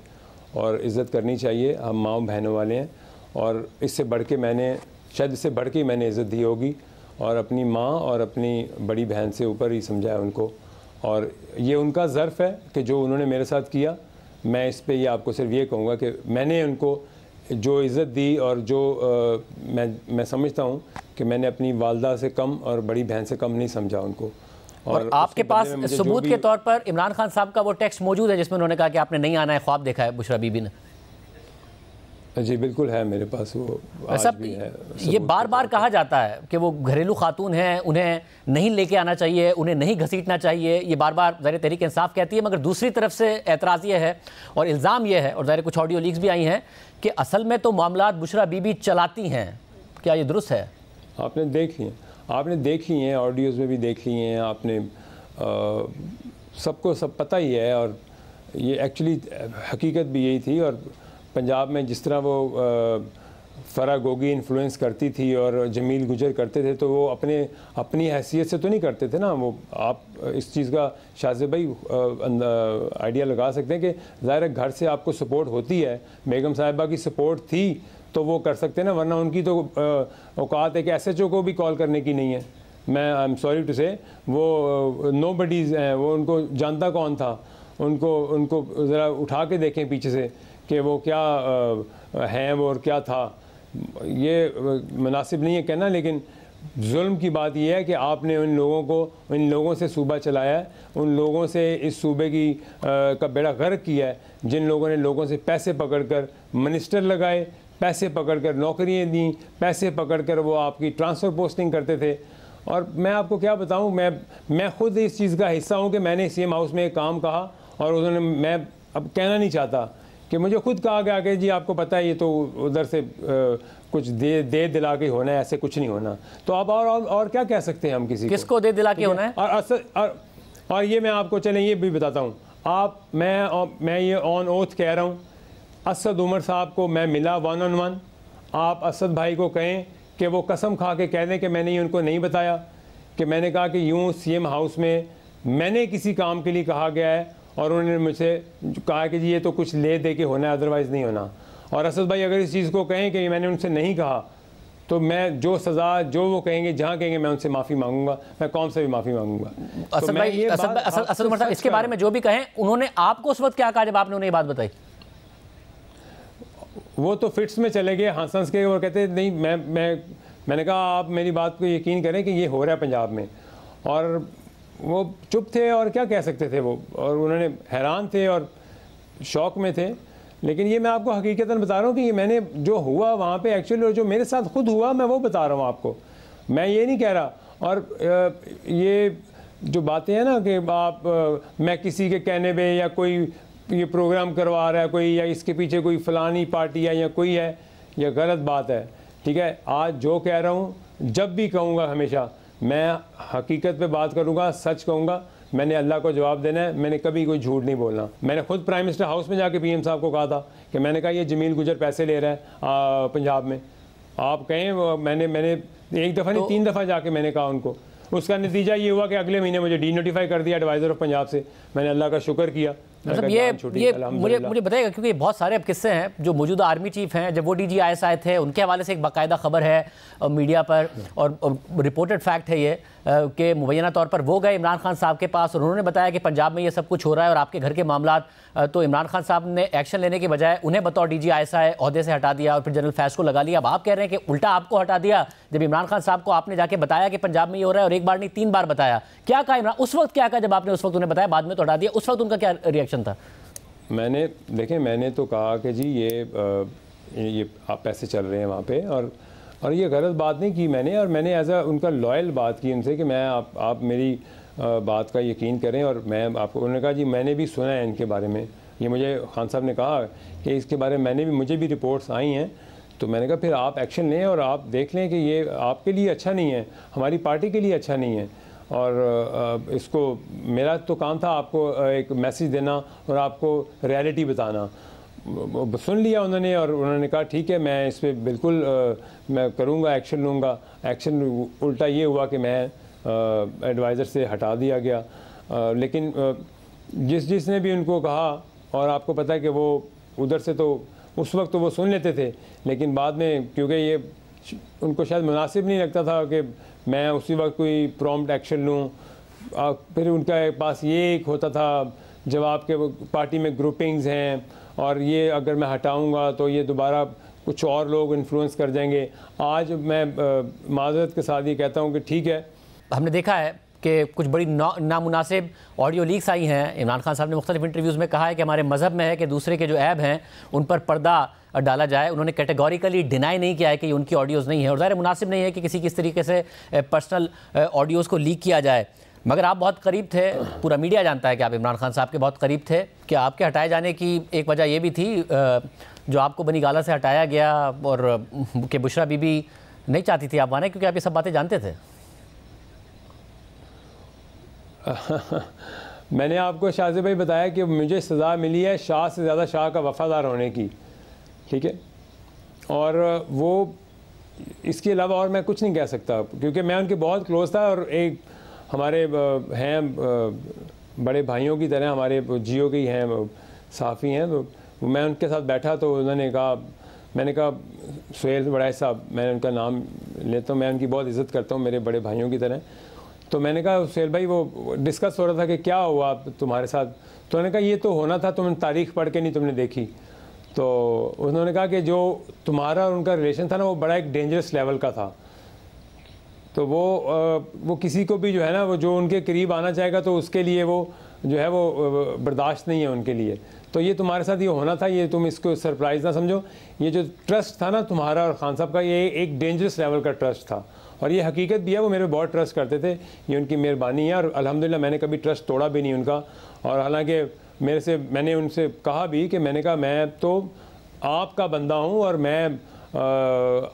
और इज़्ज़त करनी चाहिए। हम माँ बहनों वाले हैं, और इससे बढ़ के शायद इससे बढ़ के मैंने इज़्ज़त दी होगी, और अपनी माँ और अपनी बड़ी बहन से ऊपर ही समझा है उनको। और ये उनका ज़र्फ़ है कि जो उन्होंने मेरे साथ किया। मैं इस पे ये आपको सिर्फ ये कहूँगा कि मैंने उनको जो इज़्ज़त दी, और जो मैं समझता हूँ कि मैंने अपनी वालदा से कम और बड़ी बहन से कम नहीं समझा उनको। और आपके पास सबूत के तौर पर इमरान खान साहब का वो टेक्स्ट मौजूद है जिसमें उन्होंने कहा कि आपने नहीं आना है, ख्वाब देखा है बुशरा बीबी ने? जी बिल्कुल है मेरे पास, वो आज भी है। ये बार बार कहा जाता है कि वो घरेलू खातून हैं, उन्हें नहीं लेके आना चाहिए, उन्हें नहीं घसीटना चाहिए, ये बार बार ज़ाहिर तहरीक इंसाफ कहती है। मगर दूसरी तरफ से एतराज़ ये है और इल्ज़ाम ये है, और ज़ाहिर कुछ ऑडियो लीक्स भी आई हैं कि असल में तो मामलात बुशरा बीबी चलाती हैं। क्या ये दुरुस्त है? आपने देख ली हैं, ऑडियोज़ में भी देख ली हैं आपने, सबको सब पता ही है। और ये एक्चुअली हकीकत भी यही थी। और पंजाब में जिस तरह वो फ़रा गोगी इन्फ्लुएंस करती थी और जमील गुजर करते थे, तो वो अपनी हैसियत से तो नहीं करते थे ना। वो आप इस चीज़ का शाज़ेब भाई आइडिया लगा सकते हैं कि ज़ाहिर घर से आपको सपोर्ट होती है, बेगम साहिबा की सपोर्ट थी तो वो कर सकते हैं ना, वरना उनकी तो औकात है कि SHO को भी कॉल करने की नहीं है। मैं आई एम सॉरी टू से, वो नो बडीज़ हैं, वो उनको जानता कौन था, उनको ज़रा उठा के देखें पीछे से कि वो क्या हैं वो और क्या था। ये मुनासिब नहीं है कहना, लेकिन जुल्म की बात यह है कि आपने इन लोगों से सूबा चलाया है, उन लोगों से इस सूबे की का बेड़ा गर्क किया है, जिन लोगों ने लोगों से पैसे पकड़कर मिनिस्टर लगाए, पैसे पकड़कर नौकरियां दी, पैसे पकड़कर वो आपकी ट्रांसफ़र पोस्टिंग करते थे। और मैं आपको क्या बताऊं, मैं ख़ुद इस चीज़ का हिस्सा हूं कि मैंने CM हाउस में एक काम कहा और उन्होंने, मैं अब कहना नहीं चाहता कि मुझे खुद कहा गया कि जी आपको पता है ये तो उधर से कुछ दे दिला के होना है, ऐसे कुछ नहीं होना। तो आप और क्या कह सकते हैं हम किसको दे दिला के होना है? और ये मैं आपको चलें ये भी बताता हूँ, मैं ये ऑन ओथ कह रहा हूँ, असद उमर साहब को मैं मिला 1-on-1। आप असद भाई को कहें कि वो कसम खा के कह दें कि मैंने ये उनको नहीं बताया, कि मैंने कहा कि यूँ CM हाउस में मैंने किसी काम के लिए कहा गया है और उन्होंने मुझसे कहा कि जी ये तो कुछ ले दे के होना है, अदरवाइज़ नहीं होना। और असद भाई अगर इस चीज़ को कहें कि मैंने उनसे नहीं कहा, तो मैं जो सज़ा जो वो कहेंगे, जहाँ कहेंगे, मैं उनसे माफ़ी मांगूंगा, मैं कौन से भी माफ़ी मांगूंगा। असद भाई, असद उमर साहब इसके बारे में जो भी कहें, उन्होंने आपको उस वक्त क्या कहा जब आपने उन्हें ये बात बताई? वो तो फिट्स में चले गए, हंस हंस के, और कहते नहीं, मैंने कहा आप मेरी बात को यकीन करें कि ये हो रहा है पंजाब में। और वो चुप थे और क्या कह सकते थे वो, और उन्होंने हैरान थे और शौक में थे। लेकिन ये मैं आपको हकीकतन बता रहा हूँ कि ये मैंने जो हुआ वहाँ पे एक्चुअली, और जो मेरे साथ खुद हुआ, मैं वो बता रहा हूँ आपको, मैं ये नहीं कह रहा। और ये जो बातें हैं ना कि मैं किसी के कहने पे या कोई ये प्रोग्राम करवा रहा है कोई, या इसके पीछे कोई फ़लानी पार्टी है या कोई है, यह गलत बात है। ठीक है, आज जो कह रहा हूँ, जब भी कहूँगा, हमेशा मैं हकीकत पे बात करूँगा, सच कहूँगा। मैंने अल्लाह को जवाब देना है, मैंने कभी कोई झूठ नहीं बोलना। मैंने खुद प्राइम मिनिस्टर हाउस में जाके PM साहब को कहा था कि मैंने कहा ये जमील गुजर पैसे ले रहा है पंजाब में, आप कहें। मैंने एक दफ़ा नहीं 3 दफ़ा जाके मैंने कहा उनको। उसका नतीजा ये हुआ कि अगले महीने मुझे डीनोटिफाई कर दिया एडवाइज़र ऑफ पंजाब से। मैंने अल्लाह का शुक्र किया। मतलब ये मुझे बताइएगा, क्योंकि बहुत सारे अब किस्से हैं, जो मौजूदा आर्मी चीफ हैं, जब वो DG ISI थे, उनके हवाले से एक बाकायदा खबर है मीडिया पर, और रिपोर्टेड फैक्ट है ये कि मुबैना तौर पर वो गए इमरान खान साहब के पास और उन्होंने बताया कि पंजाब में ये सब कुछ हो रहा है और आपके घर के मामलात। तो इमरान खान साहब ने एक्शन लेने के बजाय उन्हें बतौर DG ISI ओहदे से हटा दिया और फिर जनरल फैज़ को लगा लिया। अब आप कह रहे हैं कि उल्टा आपको हटा दिया, जब इमरान खान साहब को आपने जाके बताया कि पंजाब में ये हो रहा है, और एक बार नहीं 3 बार बताया। क्या कहा इमरान उस वक्त, क्या कहा जब आपने उस वक्त उन्हें बताया, बाद में तो हटा दिया, उस वक्त उनका क्या रिएक्शन था? मैंने तो कहा कि जी ये आप पैसे चल रहे हैं वहाँ पे, और ये गलत बात नहीं की मैंने, और मैंने एज अ उनका लॉयल बात की उनसे कि मैं आप मेरी बात का यकीन करें। और मैं आपको, उन्होंने कहा जी मैंने भी सुना है इनके बारे में, ये मुझे खान साहब ने कहा कि इसके बारे में मुझे भी रिपोर्ट्स आई हैं। तो मैंने कहा फिर आप एक्शन लें और आप देख लें कि ये आपके लिए अच्छा नहीं है, हमारी पार्टी के लिए अच्छा नहीं है। और इसको, मेरा तो काम था आपको एक मैसेज देना और आपको रियलिटी बताना। सुन लिया उन्होंने, और उन्होंने कहा ठीक है, मैं इस पर बिल्कुल मैं करूँगा, एक्शन लूँगा। एक्शन उल्टा ये हुआ कि मैं एडवाइज़र से हटा दिया गया। लेकिन जिसने भी उनको कहा, और आपको पता है कि वो उधर से तो उस वक्त तो वो सुन लेते थे, लेकिन बाद में क्योंकि ये उनको शायद मुनासिब नहीं लगता था कि मैं उसी वक्त कोई प्रॉम्प्ट एक्शन लूँ। फिर उनका पास ये एक होता था, जब आपके पार्टी में ग्रुपिंग्स हैं और ये अगर मैं हटाऊंगा तो ये दोबारा कुछ और लोग इन्फ्लुएंस कर जाएंगे। आज मैं माज़रत के साथ ये कहता हूँ कि ठीक है, हमने देखा है कि कुछ बड़ी नामुनासिब ऑडियो लीक्स आई हैं। इमरान खान साहब ने मुख्तलिफ इंटरव्यूज़ में कहा है कि हमारे मज़हब में है कि दूसरे के जो ऐब हैं उन पर पर्दा डाला जाए। उन्होंने कैटेगोरिकली डिनाई नहीं किया है कि ये उनकी ऑडियोज़ नहीं है, और ज़ाहिर मुनासिब नहीं है कि किसी किस तरीके से पर्सनल ऑडियोज़ को लीक किया जाए। मगर आप बहुत करीब थे, पूरा मीडिया जानता है कि आप इमरान खान साहब के बहुत करीब थे। कि आपके हटाए जाने की एक वजह यह भी थी जो आपको बनी गाला से हटाया गया, और कि बुशरा बीबी नहीं चाहती थी आप आने, क्योंकि आप ये सब बातें जानते थे। मैंने आपको शाहज़ेब भाई बताया कि मुझे सज़ा मिली है शाह से ज़्यादा शाह का वफ़ादार होने की, ठीक है, और वो इसके अलावा और मैं कुछ नहीं कह सकता, क्योंकि मैं उनके बहुत क्लोज़ था। और एक हमारे हैं बड़े भाइयों की तरह, हमारे जियो के ही हैं, साफ़ी हैं, मैं उनके साथ बैठा तो उन्होंने कहा, मैंने कहा सुहेल बड़ाई साहब, मैं उनका नाम लेता हूँ, मैं उनकी बहुत इज़्ज़त करता हूँ, मेरे बड़े भाइयों की तरह। तो मैंने कहा सुहेल भाई, वो डिस्कस हो रहा था कि क्या हुआ तुम्हारे साथ, तो उन्होंने कहा ये तो होना था, तुमने तारीख़ पढ़ के नहीं तुमने देखी। तो उन्होंने कहा कि जो तुम्हारा और उनका रिलेशन था ना, वो बड़ा एक डेंजरस लेवल का था। तो वो किसी को भी जो है ना, वो जो उनके करीब आना चाहेगा तो उसके लिए वो जो है वो बर्दाश्त नहीं है उनके लिए। तो ये तुम्हारे साथ ये होना था, ये तुम इसको सरप्राइज़ ना समझो। ये जो ट्रस्ट था ना तुम्हारा और खान साहब का, ये एक डेंजरस लेवल का ट्रस्ट था, और ये हकीकत भी है, वो मेरे बहुत ट्रस्ट करते थे। ये उनकी मेहरबानी है, और अल्हम्दुलिल्लाह मैंने कभी ट्रस्ट तोड़ा भी नहीं उनका। और हालांकि मैंने उनसे कहा भी कि मैंने कहा मैं तो आपका बंदा हूँ और मैं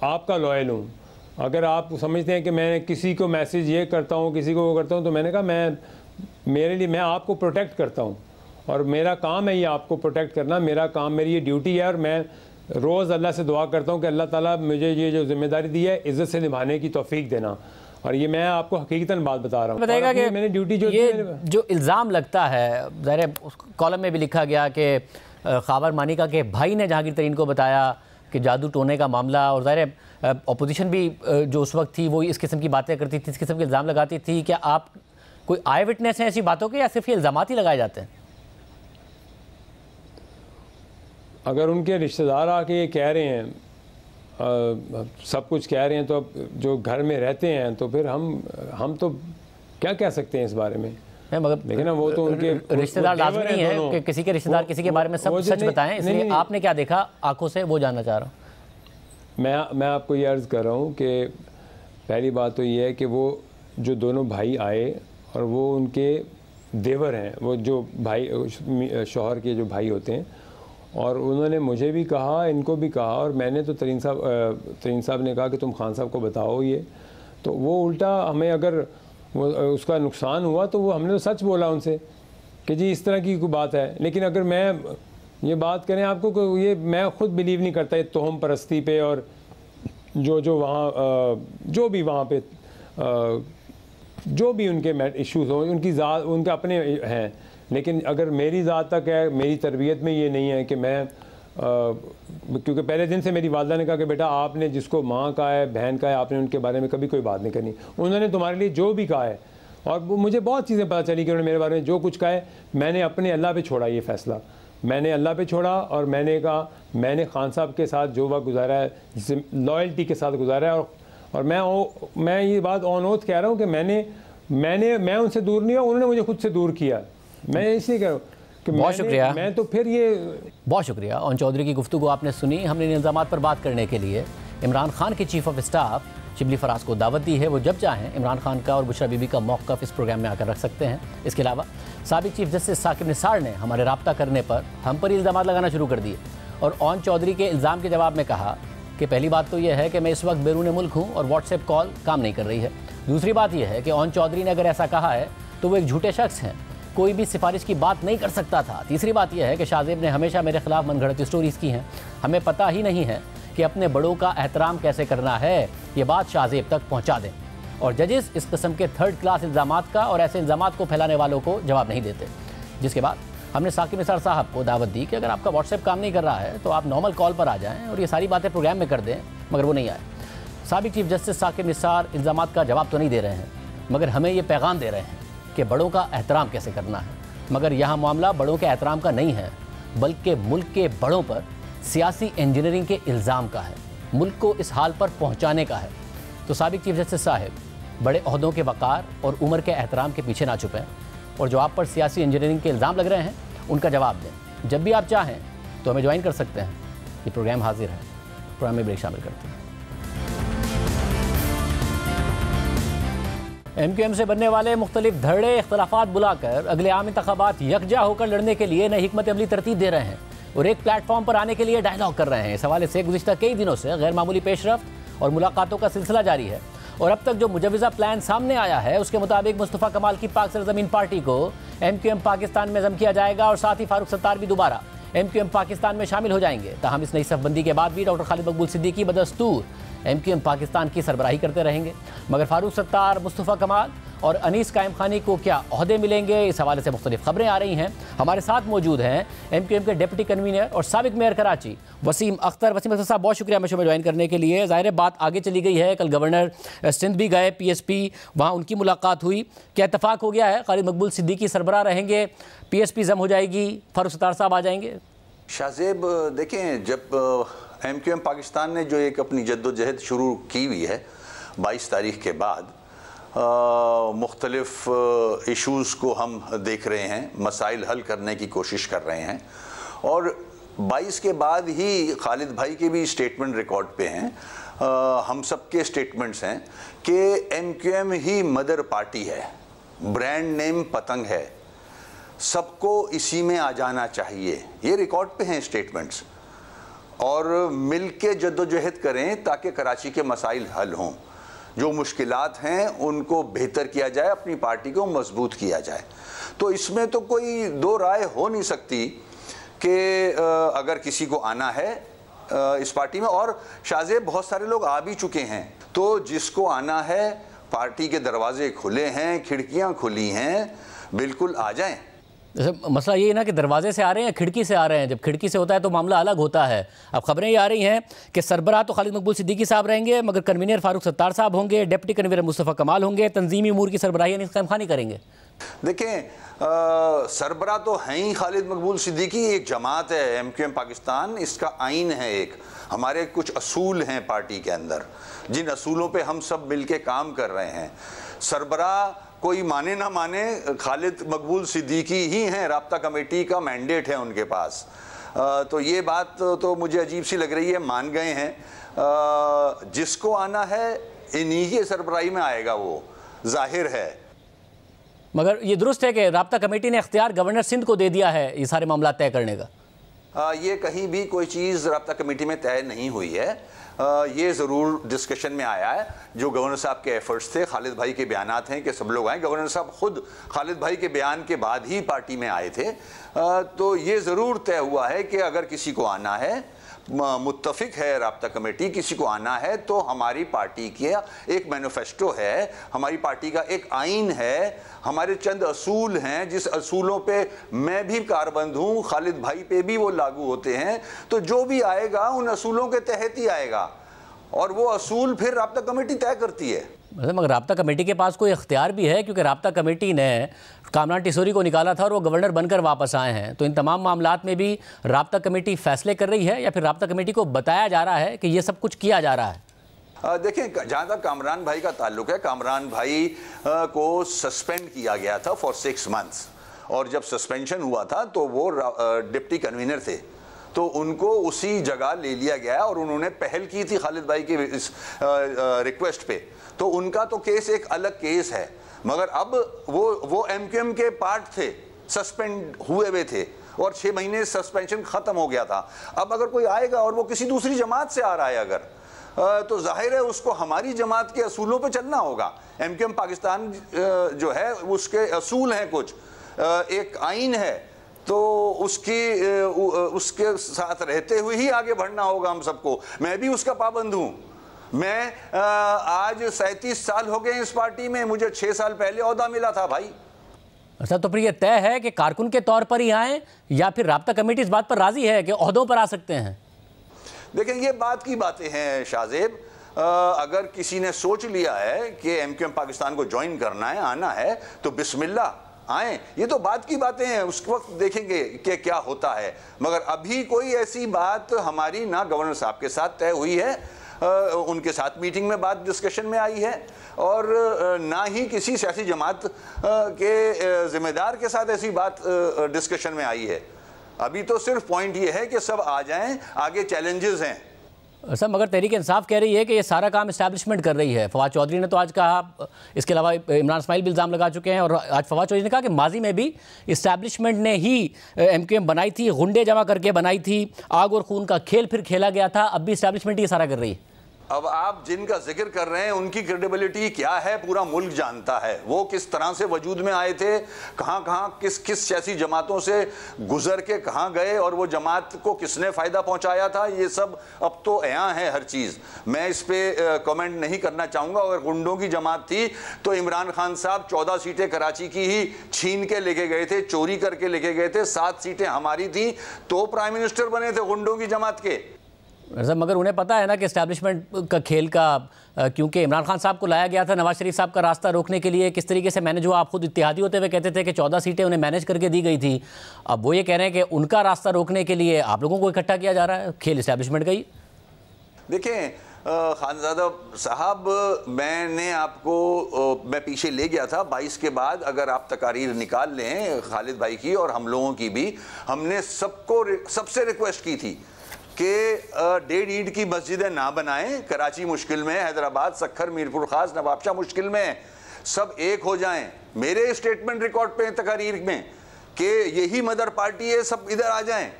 आपका लॉयल हूँ। अगर आप समझते हैं कि मैं किसी को मैसेज ये करता हूँ, किसी को वो करता हूँ, तो मैंने कहा मेरे लिए मैं आपको प्रोटेक्ट करता हूँ, और मेरा काम है ये आपको प्रोटेक्ट करना, मेरा काम, मेरी ये ड्यूटी है। और मैं रोज़ अल्लाह से दुआ करता हूँ कि अल्लाह ताला मुझे ये जो जिम्मेदारी दी है इज़्ज़त से निभाने की तौफीक देना। और ये मैं आपको हकीकतन बात बता रहा हूँ। बताएगा कि मैंने ड्यूटी जो इल्ज़ाम लगता है, ज़ाहिर कॉलम में भी लिखा गया कि ख़ाबर मानिका के भाई ने जहांगीर तरीन को बताया कि जादू टोने का मामला, और ज़ाहिर अपोजिशन भी जो उस वक्त थी वो इस किस्म की बातें करती थी, इस किस्म के इल्ज़ाम लगाती थी। क्या आप कोई आई विटनेस हैं ऐसी बातों के, या सिर्फ ये इल्ज़ाम ही लगाए जाते हैं? अगर उनके रिश्तेदार आके ये कह रहे हैं, सब कुछ कह रहे हैं, तो अब जो घर में रहते हैं तो फिर हम तो क्या कह सकते हैं इस बारे में? मगर लेकिन ना वो तो उनके रिश्तेदार लाजमी नहीं है कि किसी के रिश्तेदार किसी के बारे में सब सच बताएं, इसलिए आपने क्या देखा आंखों से वो जानना चाह रहा हूँ। मैं आपको ये अर्ज़ कर रहा हूँ कि पहली बात तो ये है कि वो जो दोनों भाई आए और वो उनके देवर हैं, वो जो भाई शौहर के जो भाई होते हैं, और उन्होंने मुझे भी कहा, इनको भी कहा, और मैंने तो तरीन साहब ने कहा कि तुम खान साहब को बताओ ये, तो वो उल्टा हमें अगर उसका नुकसान हुआ तो वो हमने तो सच बोला उनसे कि जी इस तरह की कोई बात है। लेकिन अगर मैं ये बात करें आपको, ये मैं ख़ुद बिलीव नहीं करता ये तोहम परस्ती पे, और जो वहाँ जो भी वहाँ पे जो भी उनके इश्यूज़ हों, उनकी ज़ात उनके अपने हैं। लेकिन अगर मेरी ज़ात तक है, मेरी तरबियत में ये नहीं है कि मैं क्योंकि पहले दिन से मेरी वालदा ने कहा कि बेटा आपने जिसको माँ का है, बहन का है, आपने उनके बारे में कभी कोई बात नहीं करनी। उन्होंने तुम्हारे लिए जो भी कहा है, और वो मुझे बहुत चीज़ें पता चली कि उन्होंने मेरे बारे में जो कुछ कहा है, मैंने अपने अल्लाह पे छोड़ा ये फ़ैसला, मैंने अल्लाह पे छोड़ा। और मैंने कहा मैंने खान साहब के साथ जो वक्त गुजारा है, लॉयल्टी के साथ गुजारा है। और मैं ये बात ऑन ओथ कह रहा हूँ कि मैं उनसे दूर नहीं हुआ, उन्होंने मुझे खुद से दूर किया। मैं इसलिए कह रहा हूँ कि बहुत शुक्रिया। मैं तो फिर ये बहुत शुक्रिया। ओन चौधरी की गुफ्तगू आपने सुनी। हमने इन इल्ज़ामात पर बात करने के लिए इमरान खान के chief of staff Shibli Faraz को दावत दी है। वो जब चाहें इमरान खान का और बुशरा बीबी का मौक़िफ़ इस प्रोग्राम में आकर रख सकते हैं। इसके अलावा साबिक़ चीफ जस्टिस साकिब निसार ने हमारे राब्ता करने पर हम पर इल्ज़ामात लगाना शुरू कर दिए, और ओन चौधरी के इल्ज़ाम के जवाब में कहा कि पहली बात तो यह है कि मैं इस वक्त बैरून मुल्क हूँ और व्हाट्सएप कॉल काम नहीं कर रही है। दूसरी बात यह है कि ओन चौधरी ने अगर ऐसा कहा है तो वो एक झूठे शख्स हैं, कोई भी सिफारिश की बात नहीं कर सकता था। तीसरी बात यह है कि शाहजेब ने हमेशा मेरे खिलाफ मनगढ़ंत स्टोरीज़ की हैं, हमें पता ही नहीं है कि अपने बड़ों का एहतराम कैसे करना है। ये बात शाहजेब तक पहुंचा दें, और जजेस इस किस्म के थर्ड क्लास इल्ज़ामात का और ऐसे इल्ज़ामात को फैलाने वालों को जवाब नहीं देते। जिसके बाद हमने साकिब निसार साहब को दावत दी कि अगर आपका व्हाट्सएप काम नहीं कर रहा है तो आप नॉर्मल कॉल पर आ जाएँ और ये सारी बातें प्रोग्राम में कर दें, मगर वो नहीं आए। साबिक़ चीफ जस्टिस साकिब निसार इल्ज़ामात का जवाब तो नहीं दे रहे हैं, मगर हमें ये पैगाम दे रहे हैं कि बड़ों का एहतराम कैसे करना है। मगर यहाँ मामला बड़ों के एहतराम का नहीं है, बल्कि मुल्क के बड़ों पर सियासी इंजीनियरिंग के इल्ज़ाम का है, मुल्क को इस हाल पर पहुँचाने का है। तो साबिक़ चीफ जस्टिस साहब, बड़े ओहदों के वक़ार और उम्र के एहतराम के पीछे ना छुपें और जो आप पर सियासी इंजीनियरिंग के इल्ज़ाम लग रहे हैं उनका जवाब दें। जब भी आप चाहें तो हमें ज्वाइन कर सकते हैं। ये प्रोग्राम हाजिर है। प्रोग्राम में ब्रेक शामिल करते हैं। MQM से बनने वाले मुख्तलिफ धड़े इख्तलाफात बुलाकर अगले आम इंतखाबात यकजा होकर लड़ने के लिए नई हिकमत अमली तरतीब दे रहे हैं और एक प्लेटफॉर्म पर आने के लिए डायलॉग कर रहे हैं। इस हवाले से गुज़िश्ता कई दिनों से गैर मामूली पेशरफ्त और मुलाकातों का सिलसिला जारी है और अब तक जो मुजव्वज़ा प्लान सामने आया है उसके मुताबिक मुस्तफ़ा कमाल की पाक सरज़मीन पार्टी को MQM पाकिस्तान में ज़म किया जाएगा और साथ ही फारूक सत्तार भी दोबारा MQM पाकिस्तान में शामिल हो जाएंगे। ताहम इस नई सफ़बंदी के बाद भी डॉक्टर खालिद मकबूल सिद्दीकी बदस्तूर MQM पाकिस्तान की सरबराही करते रहेंगे, मगर फारूक सत्तार, मुस्तफ़ा कमाल और अनीस कायम खानी को क्या ओहदे मिलेंगे, इस हवाले से मुख्तलिफ खबरें आ रही हैं। हमारे साथ मौजूद हैं MQM के डिप्टी कन्वीनर और साबिक मेयर कराची वसीम अख्तर। वसीम अख्तर साहब, बहुत शुक्रिया शो में ज्वाइन करने के लिए। ज़ाहिर बात आगे चली गई है, कल गवर्नर सिंध भी गए, PSP वहाँ उनकी मुलाकात हुई, क्या इत्तफाक हो गया है? खालिद मकबूल सिद्दीकी सरबराह रहेंगे, PSP जम हो जाएगी, फारूक सत्तार साहब आ जाएंगे? शाहजेब, देखें, जब MQM पाकिस्तान ने जो एक अपनी जद्दोजहद शुरू की हुई है 22 तारीख के बाद, मुख्तलिफ इशूज़ को हम देख रहे हैं, मसाइल हल करने की कोशिश कर रहे हैं और 22 के बाद ही खालिद भाई के भी स्टेटमेंट रिकॉर्ड पे हैं, हम सब के स्टेटमेंट्स हैं कि MQM ही मदर पार्टी है, ब्रांड नेम पतंग है, सबको इसी में आ जाना चाहिए। ये रिकॉर्ड पे हैं स्टेटमेंट्स और मिल के जद्दोजहद करें ताकि कराची के मसाइल हल हों, जो मुश्किलात हैं उनको बेहतर किया जाए, अपनी पार्टी को मजबूत किया जाए। तो इसमें तो कोई दो राय हो नहीं सकती कि अगर किसी को आना है इस पार्टी में, और शाहजेब बहुत सारे लोग आ भी चुके हैं, तो जिसको आना है पार्टी के दरवाजे खुले हैं, खिड़कियां खुली हैं, बिल्कुल आ जाएं। मसला ये है ना कि दरवाजे से आ रहे हैं या खिड़की से आ रहे हैं। जब खिड़की से होता है तो मामला अलग होता है। अब खबरें ये आ रही हैं कि सरबराह तो खालिद मकबूल सिद्दीकी साहब रहेंगे, मगर कन्वीनर फारूक सत्तार साहब होंगे, डिप्टी कन्वीनर मुस्तफ़ा कमाल होंगे, तंजीमी उमूर की सरबराही अनीस कायम खानी करेंगे। देखें, सरबराह तो हैं ही खालिद मकबूल सिद्दीकी, एक जमात है MQM पाकिस्तान, इसका आइन है एक, हमारे कुछ असूल हैं पार्टी के अंदर, जिन असूलों पे हम सब मिल के काम कर रहे हैं। सरबराह कोई माने ना माने, खालिद मकबूल सिद्दीकी ही हैं, राब्ता कमेटी का मैंडेट है उनके पास। तो ये बात तो मुझे अजीब सी लग रही है, मान गए हैं। जिसको आना है इन्हीं की सरबराही में आएगा, वो जाहिर है। मगर ये दुरुस्त है कि राब्ता कमेटी ने इख्तियार गवर्नर सिंध को दे दिया है ये सारे मामला तय करने का? ये कहीं भी कोई चीज़ राब्ता कमेटी में तय नहीं हुई है। ये ज़रूर डिस्कशन में आया है, जो गवर्नर साहब के एफर्ट्स थे, खालिद भाई के बयानात हैं कि सब लोग आए। गवर्नर साहब खुद खालिद भाई के बयान के बाद ही पार्टी में आए थे। तो ये ज़रूर तय हुआ है कि अगर किसी को आना है, मुत्तफिक है राब्ता कमेटी, किसी को आना है तो हमारी पार्टी की एक मैनिफेस्टो है, हमारी पार्टी का एक आइन है, हमारे चंद असूल हैं, जिस असूलों पे मैं भी कारबंद हूँ, खालिद भाई पे भी वो लागू होते हैं। तो जो भी आएगा उन असूलों के तहत ही आएगा और वो असूल फिर राब्ता कमेटी तय करती है। मगर राब्ता कमेटी के पास कोई इख्तियार भी है, क्योंकि राब्ता कमेटी ने कामरान टिसोरी को निकाला था और वो गवर्नर बनकर वापस आए हैं। तो इन तमाम मामलात में भी राब्ता कमेटी फैसले कर रही है या फिर राब्ता कमेटी को बताया जा रहा है कि ये सब कुछ किया जा रहा है? देखें, जहाँ तक कामरान भाई का ताल्लुक है, कामरान भाई को सस्पेंड किया गया था फॉर 6 मंथ्स और जब सस्पेंशन हुआ था तो वो डिप्टी कन्वीनर थे, तो उनको उसी जगह ले लिया गया और उन्होंने पहल की थी खालिद भाई की इस रिक्वेस्ट पे। तो उनका तो केस एक अलग केस है, मगर अब वो MQM के पार्ट थे, सस्पेंड हुए थे और 6 महीने सस्पेंशन ख़त्म हो गया था। अब अगर कोई आएगा और वो किसी दूसरी जमात से आ रहा है अगर, तो जाहिर है उसको हमारी जमात के असूलों पे चलना होगा। MQM पाकिस्तान जो है उसके असूल हैं कुछ, एक आइन है, तो उसके साथ रहते हुए ही आगे बढ़ना होगा हम सबको। मैं भी उसका पाबंद हूँ। मैं आज 37 साल हो गए इस पार्टी में, मुझे 6 साल पहले ओहदा मिला था भाई। अच्छा, तो फिर ये तय है कि कारकुन के तौर पर ही आए या फिर राब्ता कमेटी इस बात पर राजी है कि ओहदों पर आ सकते हैं? देखें, ये बात की बातें हैं शाहजेब। अगर किसी ने सोच लिया है कि MQM पाकिस्तान को ज्वाइन करना है, आना है, तो बिस्मिल्लाह आए। ये तो बात की बातें हैं, उस वक्त देखेंगे कि क्या होता है। मगर अभी कोई ऐसी बात हमारी ना गवर्नर साहब के साथ तय हुई है, उनके साथ मीटिंग में बात डिस्कशन में आई है, और ना ही किसी सियासी जमात के जिम्मेदार के साथ ऐसी बात डिस्कशन में आई है। अभी तो सिर्फ पॉइंट ये है कि सब आ जाएं, आगे चैलेंजेस हैं। सर मगर तहरीक इंसाफ कह रही है कि ये सारा काम इस्टेब्लिशमेंट कर रही है। फवाद चौधरी ने तो आज कहा, इसके अलावा इमरान इस्माइल भी इल्ज़ाम लगा चुके हैं, और आज फवाद चौधरी ने कहा कि माजी में भी इस्टेब्लिशमेंट ने ही MQM बनाई थी, गुंडे जमा करके बनाई थी, आग और खून का खेल फिर खेला गया था, अब भी इस्टेब्लिशमेंट ये सारा कर रही है। अब आप जिनका जिक्र कर रहे हैं उनकी क्रेडिबिलिटी क्या है पूरा मुल्क जानता है। वो किस तरह से वजूद में आए थे, कहां कहां किस किस सियासी जमातों से गुजर के कहां गए, और वो जमात को किसने फ़ायदा पहुंचाया था, ये सब अब तो अयां है हर चीज़। मैं इस पर कमेंट नहीं करना चाहूँगा। अगर गुंडों की जमात थी तो इमरान खान साहब 14 सीटें कराची की ही छीन के लेके गए थे, चोरी करके लेके गए थे, 7 सीटें हमारी थी, तो प्राइम मिनिस्टर बने थे गुंडों की जमात के। सर मगर उन्हें पता है ना कि इस्टेब्लिशमेंट का खेल का, क्योंकि इमरान खान साहब को लाया गया था नवाज शरीफ साहब का रास्ता रोकने के लिए, किस तरीके से मैनेज हुआ। आप खुद इत्तेहादी होते हुए कहते थे कि 14 सीटें उन्हें मैनेज करके दी गई थी। अब वो ये कह रहे हैं कि उनका रास्ता रोकने के लिए आप लोगों को इकट्ठा किया जा रहा है, खेल इस्टेब्लिशमेंट का ही। देखें खानज़ादा साहब, मैंने आपको मैं पीछे ले गया था 22 के बाद। अगर आप तकारीर निकाल लें खालिद भाई की और हम लोगों की भी, हमने सबसे रिक्वेस्ट की थी कि 1.5 ईंट की मस्जिदें ना बनाएं। कराची मुश्किल में, हैदराबाद, सक्खर, मीरपुर खास, नवाबशाह मुश्किल में, सब एक हो जाएं। मेरे स्टेटमेंट रिकॉर्ड पे तकारीर में कि यही मदर पार्टी है, सब इधर आ जाएं।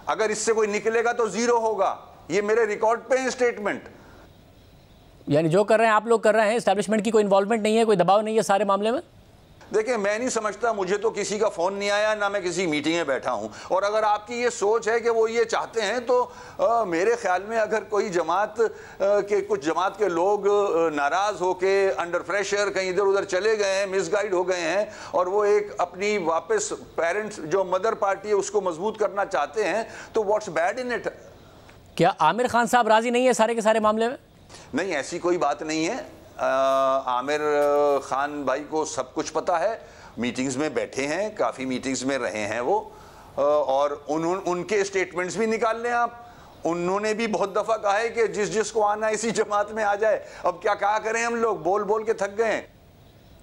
अगर इससे कोई निकलेगा तो जीरो होगा। ये मेरे रिकॉर्ड पे है स्टेटमेंट। यानी जो कर रहे हैं आप लोग कर रहे हैं, एस्टेब्लिशमेंट की कोई इन्वॉल्वमेंट नहीं है, कोई दबाव नहीं है सारे मामले में। देखिए, मैं नहीं समझता, मुझे तो किसी का फ़ोन नहीं आया, ना मैं किसी मीटिंग में बैठा हूं। और अगर आपकी ये सोच है कि वो ये चाहते हैं तो मेरे ख्याल में अगर कोई जमात के कुछ जमात के लोग नाराज़ होके अंडर प्रेशर कहीं इधर उधर चले गए हैं, मिसगाइड हो गए हैं, और वो एक अपनी वापस पेरेंट्स जो मदर पार्टी है उसको मजबूत करना चाहते हैं, तो व्हाट्स बैड इन इट। क्या आमिर खान साहब राजी नहीं है सारे के सारे मामले में? नहीं, ऐसी कोई बात नहीं है। आमिर खान भाई को सब कुछ पता है, मीटिंग्स में बैठे हैं, काफ़ी मीटिंग्स में रहे हैं वो, और उनके स्टेटमेंट्स भी निकाल लें आप। उन्होंने भी बहुत दफ़ा कहा है कि जिसको आना है इसी जमात में आ जाए। अब क्या करें, हम लोग बोल बोल के थक गए हैं।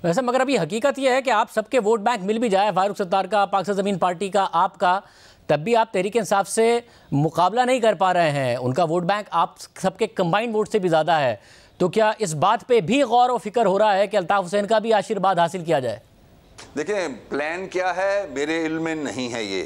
वैसे मगर अभी हकीकत यह है कि आप सबके वोट बैंक मिल भी जाए, फारूक सत्तार का, पाकिस्तान ज़मीन पार्टी का, आपका, तब भी आप तहरीक इंसाफ से मुकाबला नहीं कर पा रहे हैं। उनका वोट बैंक आप सबके कंबाइंड वोट से भी ज़्यादा है। तो क्या इस बात पे भी गौर और फिक्र हो रहा है कि अल्ताफ हुसैन का भी आशीर्वाद हासिल किया जाए? देखें, प्लान क्या है मेरे इल्म में नहीं है ये।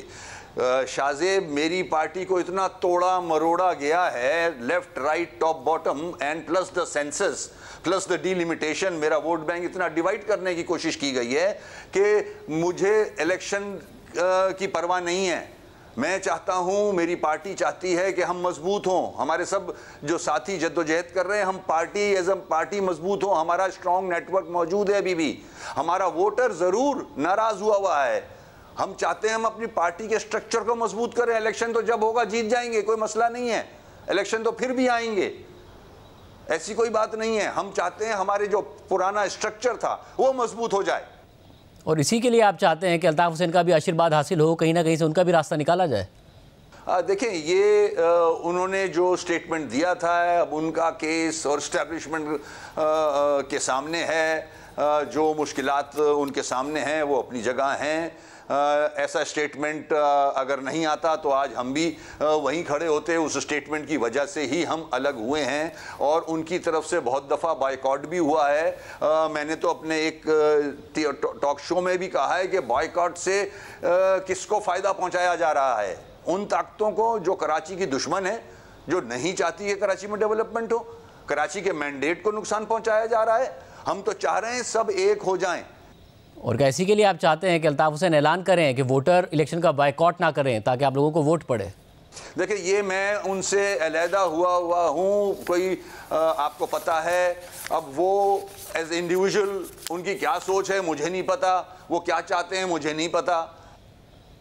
शाहजेब, मेरी पार्टी को इतना तोड़ा मरोड़ा गया है, left right top bottom and plus the census plus the delimitation, मेरा वोट बैंक इतना डिवाइड करने की कोशिश की गई है कि मुझे इलेक्शन की परवाह नहीं है। मैं चाहता हूं, मेरी पार्टी चाहती है कि हम मजबूत हों, हमारे सब जो साथी जद्दोजहद कर रहे हैं, हम पार्टी एज अ पार्टी मजबूत हों, हमारा स्ट्रॉन्ग नेटवर्क मौजूद है अभी भी। हमारा वोटर ज़रूर नाराज़ हुआ है। हम चाहते हैं हम अपनी पार्टी के स्ट्रक्चर को मजबूत करें। इलेक्शन तो जब होगा जीत जाएंगे, कोई मसला नहीं है। इलेक्शन तो फिर भी आएंगे, ऐसी कोई बात नहीं है। हम चाहते हैं हमारे जो पुराना स्ट्रक्चर था वो मजबूत हो जाए, और इसी के लिए आप चाहते हैं कि अल्ताफ हुसैन का भी आशीर्वाद हासिल हो, कहीं ना कहीं से उनका भी रास्ता निकाला जाए। देखें, ये उन्होंने जो स्टेटमेंट दिया था, अब उनका केस और इस्टेब्लिशमेंट के सामने है। जो मुश्किलात उनके सामने हैं वो अपनी जगह हैं। ऐसा स्टेटमेंट अगर नहीं आता तो आज हम भी वहीं खड़े होते। उस स्टेटमेंट की वजह से ही हम अलग हुए हैं, और उनकी तरफ से बहुत दफ़ा बॉयकॉट भी हुआ है। मैंने तो अपने एक टॉक शो में भी कहा है कि बॉयकॉट से किसको फ़ायदा पहुंचाया जा रहा है? उन ताकतों को जो कराची की दुश्मन है, जो नहीं चाहती है कराची में डेवलपमेंट हो। कराची के मैंडेट को नुकसान पहुंचाया जा रहा है। हम तो चाह रहे हैं सब एक हो जाएं। और क्या इसी के लिए आप चाहते हैं कि अल्ताफ हुसैन ऐलान करें कि वोटर इलेक्शन का बायकॉट ना करें, ताकि आप लोगों को वोट पड़े? देखिए, ये मैं उनसे अलहदा हुआ हूँ, कोई आपको पता है। अब वो एज इंडिविजुअल उनकी क्या सोच है मुझे नहीं पता, वो क्या चाहते हैं मुझे नहीं पता।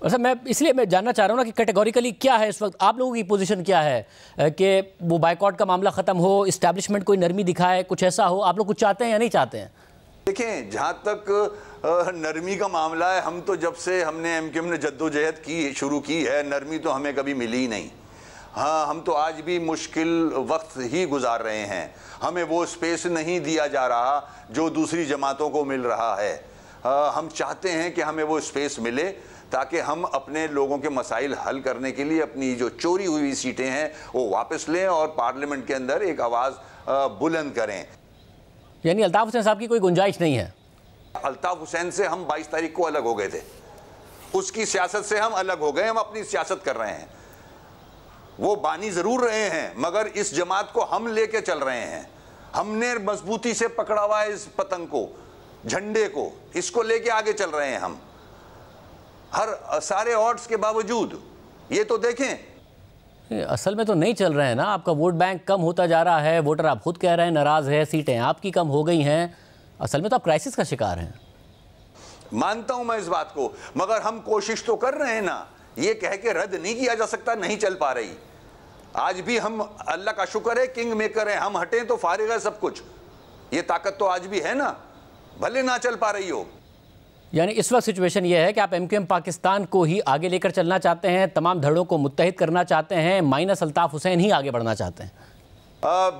अच्छा, मैं जानना चाह रहा हूँ ना कि कैटेगोरिकली क्या है इस वक्त आप लोगों की पोजीशन क्या है कि वो बायकॉट का मामला ख़त्म हो, इस्टेब्लिशमेंट कोई नरमी दिखाए, कुछ ऐसा हो? आप लोग कुछ चाहते हैं या नहीं चाहते हैं? देखें, जहाँ तक नरमी का मामला है, हम तो जब से हमने MQM ने जद्दोजहद की शुरू की है, नरमी तो हमें कभी मिली ही नहीं। हाँ, हम तो आज भी मुश्किल वक्त ही गुजार रहे हैं। हमें वो स्पेस नहीं दिया जा रहा जो दूसरी जमातों को मिल रहा है। हम चाहते हैं कि हमें वो स्पेस मिले ताकि हम अपने लोगों के मसाइल हल करने के लिए अपनी जो चोरी हुई सीटें हैं वो वापस लें और पार्लियामेंट के अंदर एक आवाज़ बुलंद करें। यानी अल्ताफ हुसैन साहब की कोई गुंजाइश नहीं है? अल्ताफ हुसैन से हम 22 तारीख को अलग हो गए थे, उसकी सियासत से हम अलग हो गए, हम अपनी सियासत कर रहे हैं। वो बानी ज़रूर रहे हैं मगर इस जमात को हम लेके चल रहे हैं। हमने मजबूती से पकड़ा हुआ है इस पतंग को, झंडे को, इसको लेके आगे चल रहे हैं हम, हर सारे ऑड्स के बावजूद। ये तो देखें। असल में तो नहीं चल रहे हैं ना, आपका वोट बैंक कम होता जा रहा है, वोटर आप खुद कह रहे हैं नाराज़ है, सीटें आपकी कम हो गई हैं, असल में तो आप क्राइसिस का शिकार हैं। मानता हूं मैं इस बात को, मगर हम कोशिश तो कर रहे हैं ना। ये कह के रद्द नहीं किया जा सकता, नहीं चल पा रही। आज भी हम, अल्लाह का शुक्र है, किंग मेकर है, हम हटें तो फारिग है सब कुछ। ये ताकत तो आज भी है ना, भले ना चल पा रही हो। यानी इस वक्त सिचुएशन ये है कि आप MQM पाकिस्तान को ही आगे लेकर चलना चाहते हैं, तमाम धड़ों को मुत्तहिद करना चाहते हैं, माइनस अल्ताफ हुसैन ही आगे बढ़ना चाहते हैं।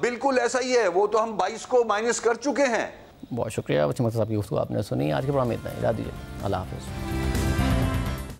बिल्कुल ऐसा ही है, वो तो हम 22 को माइनस कर चुके हैं। बहुत शुक्रिया वसीम साहब की गुफ्तगू आपने सुनी। आज के प्रोग्राम में इतना ही, इजाज़त दीजिए, अल्लाह हाफ़िज़।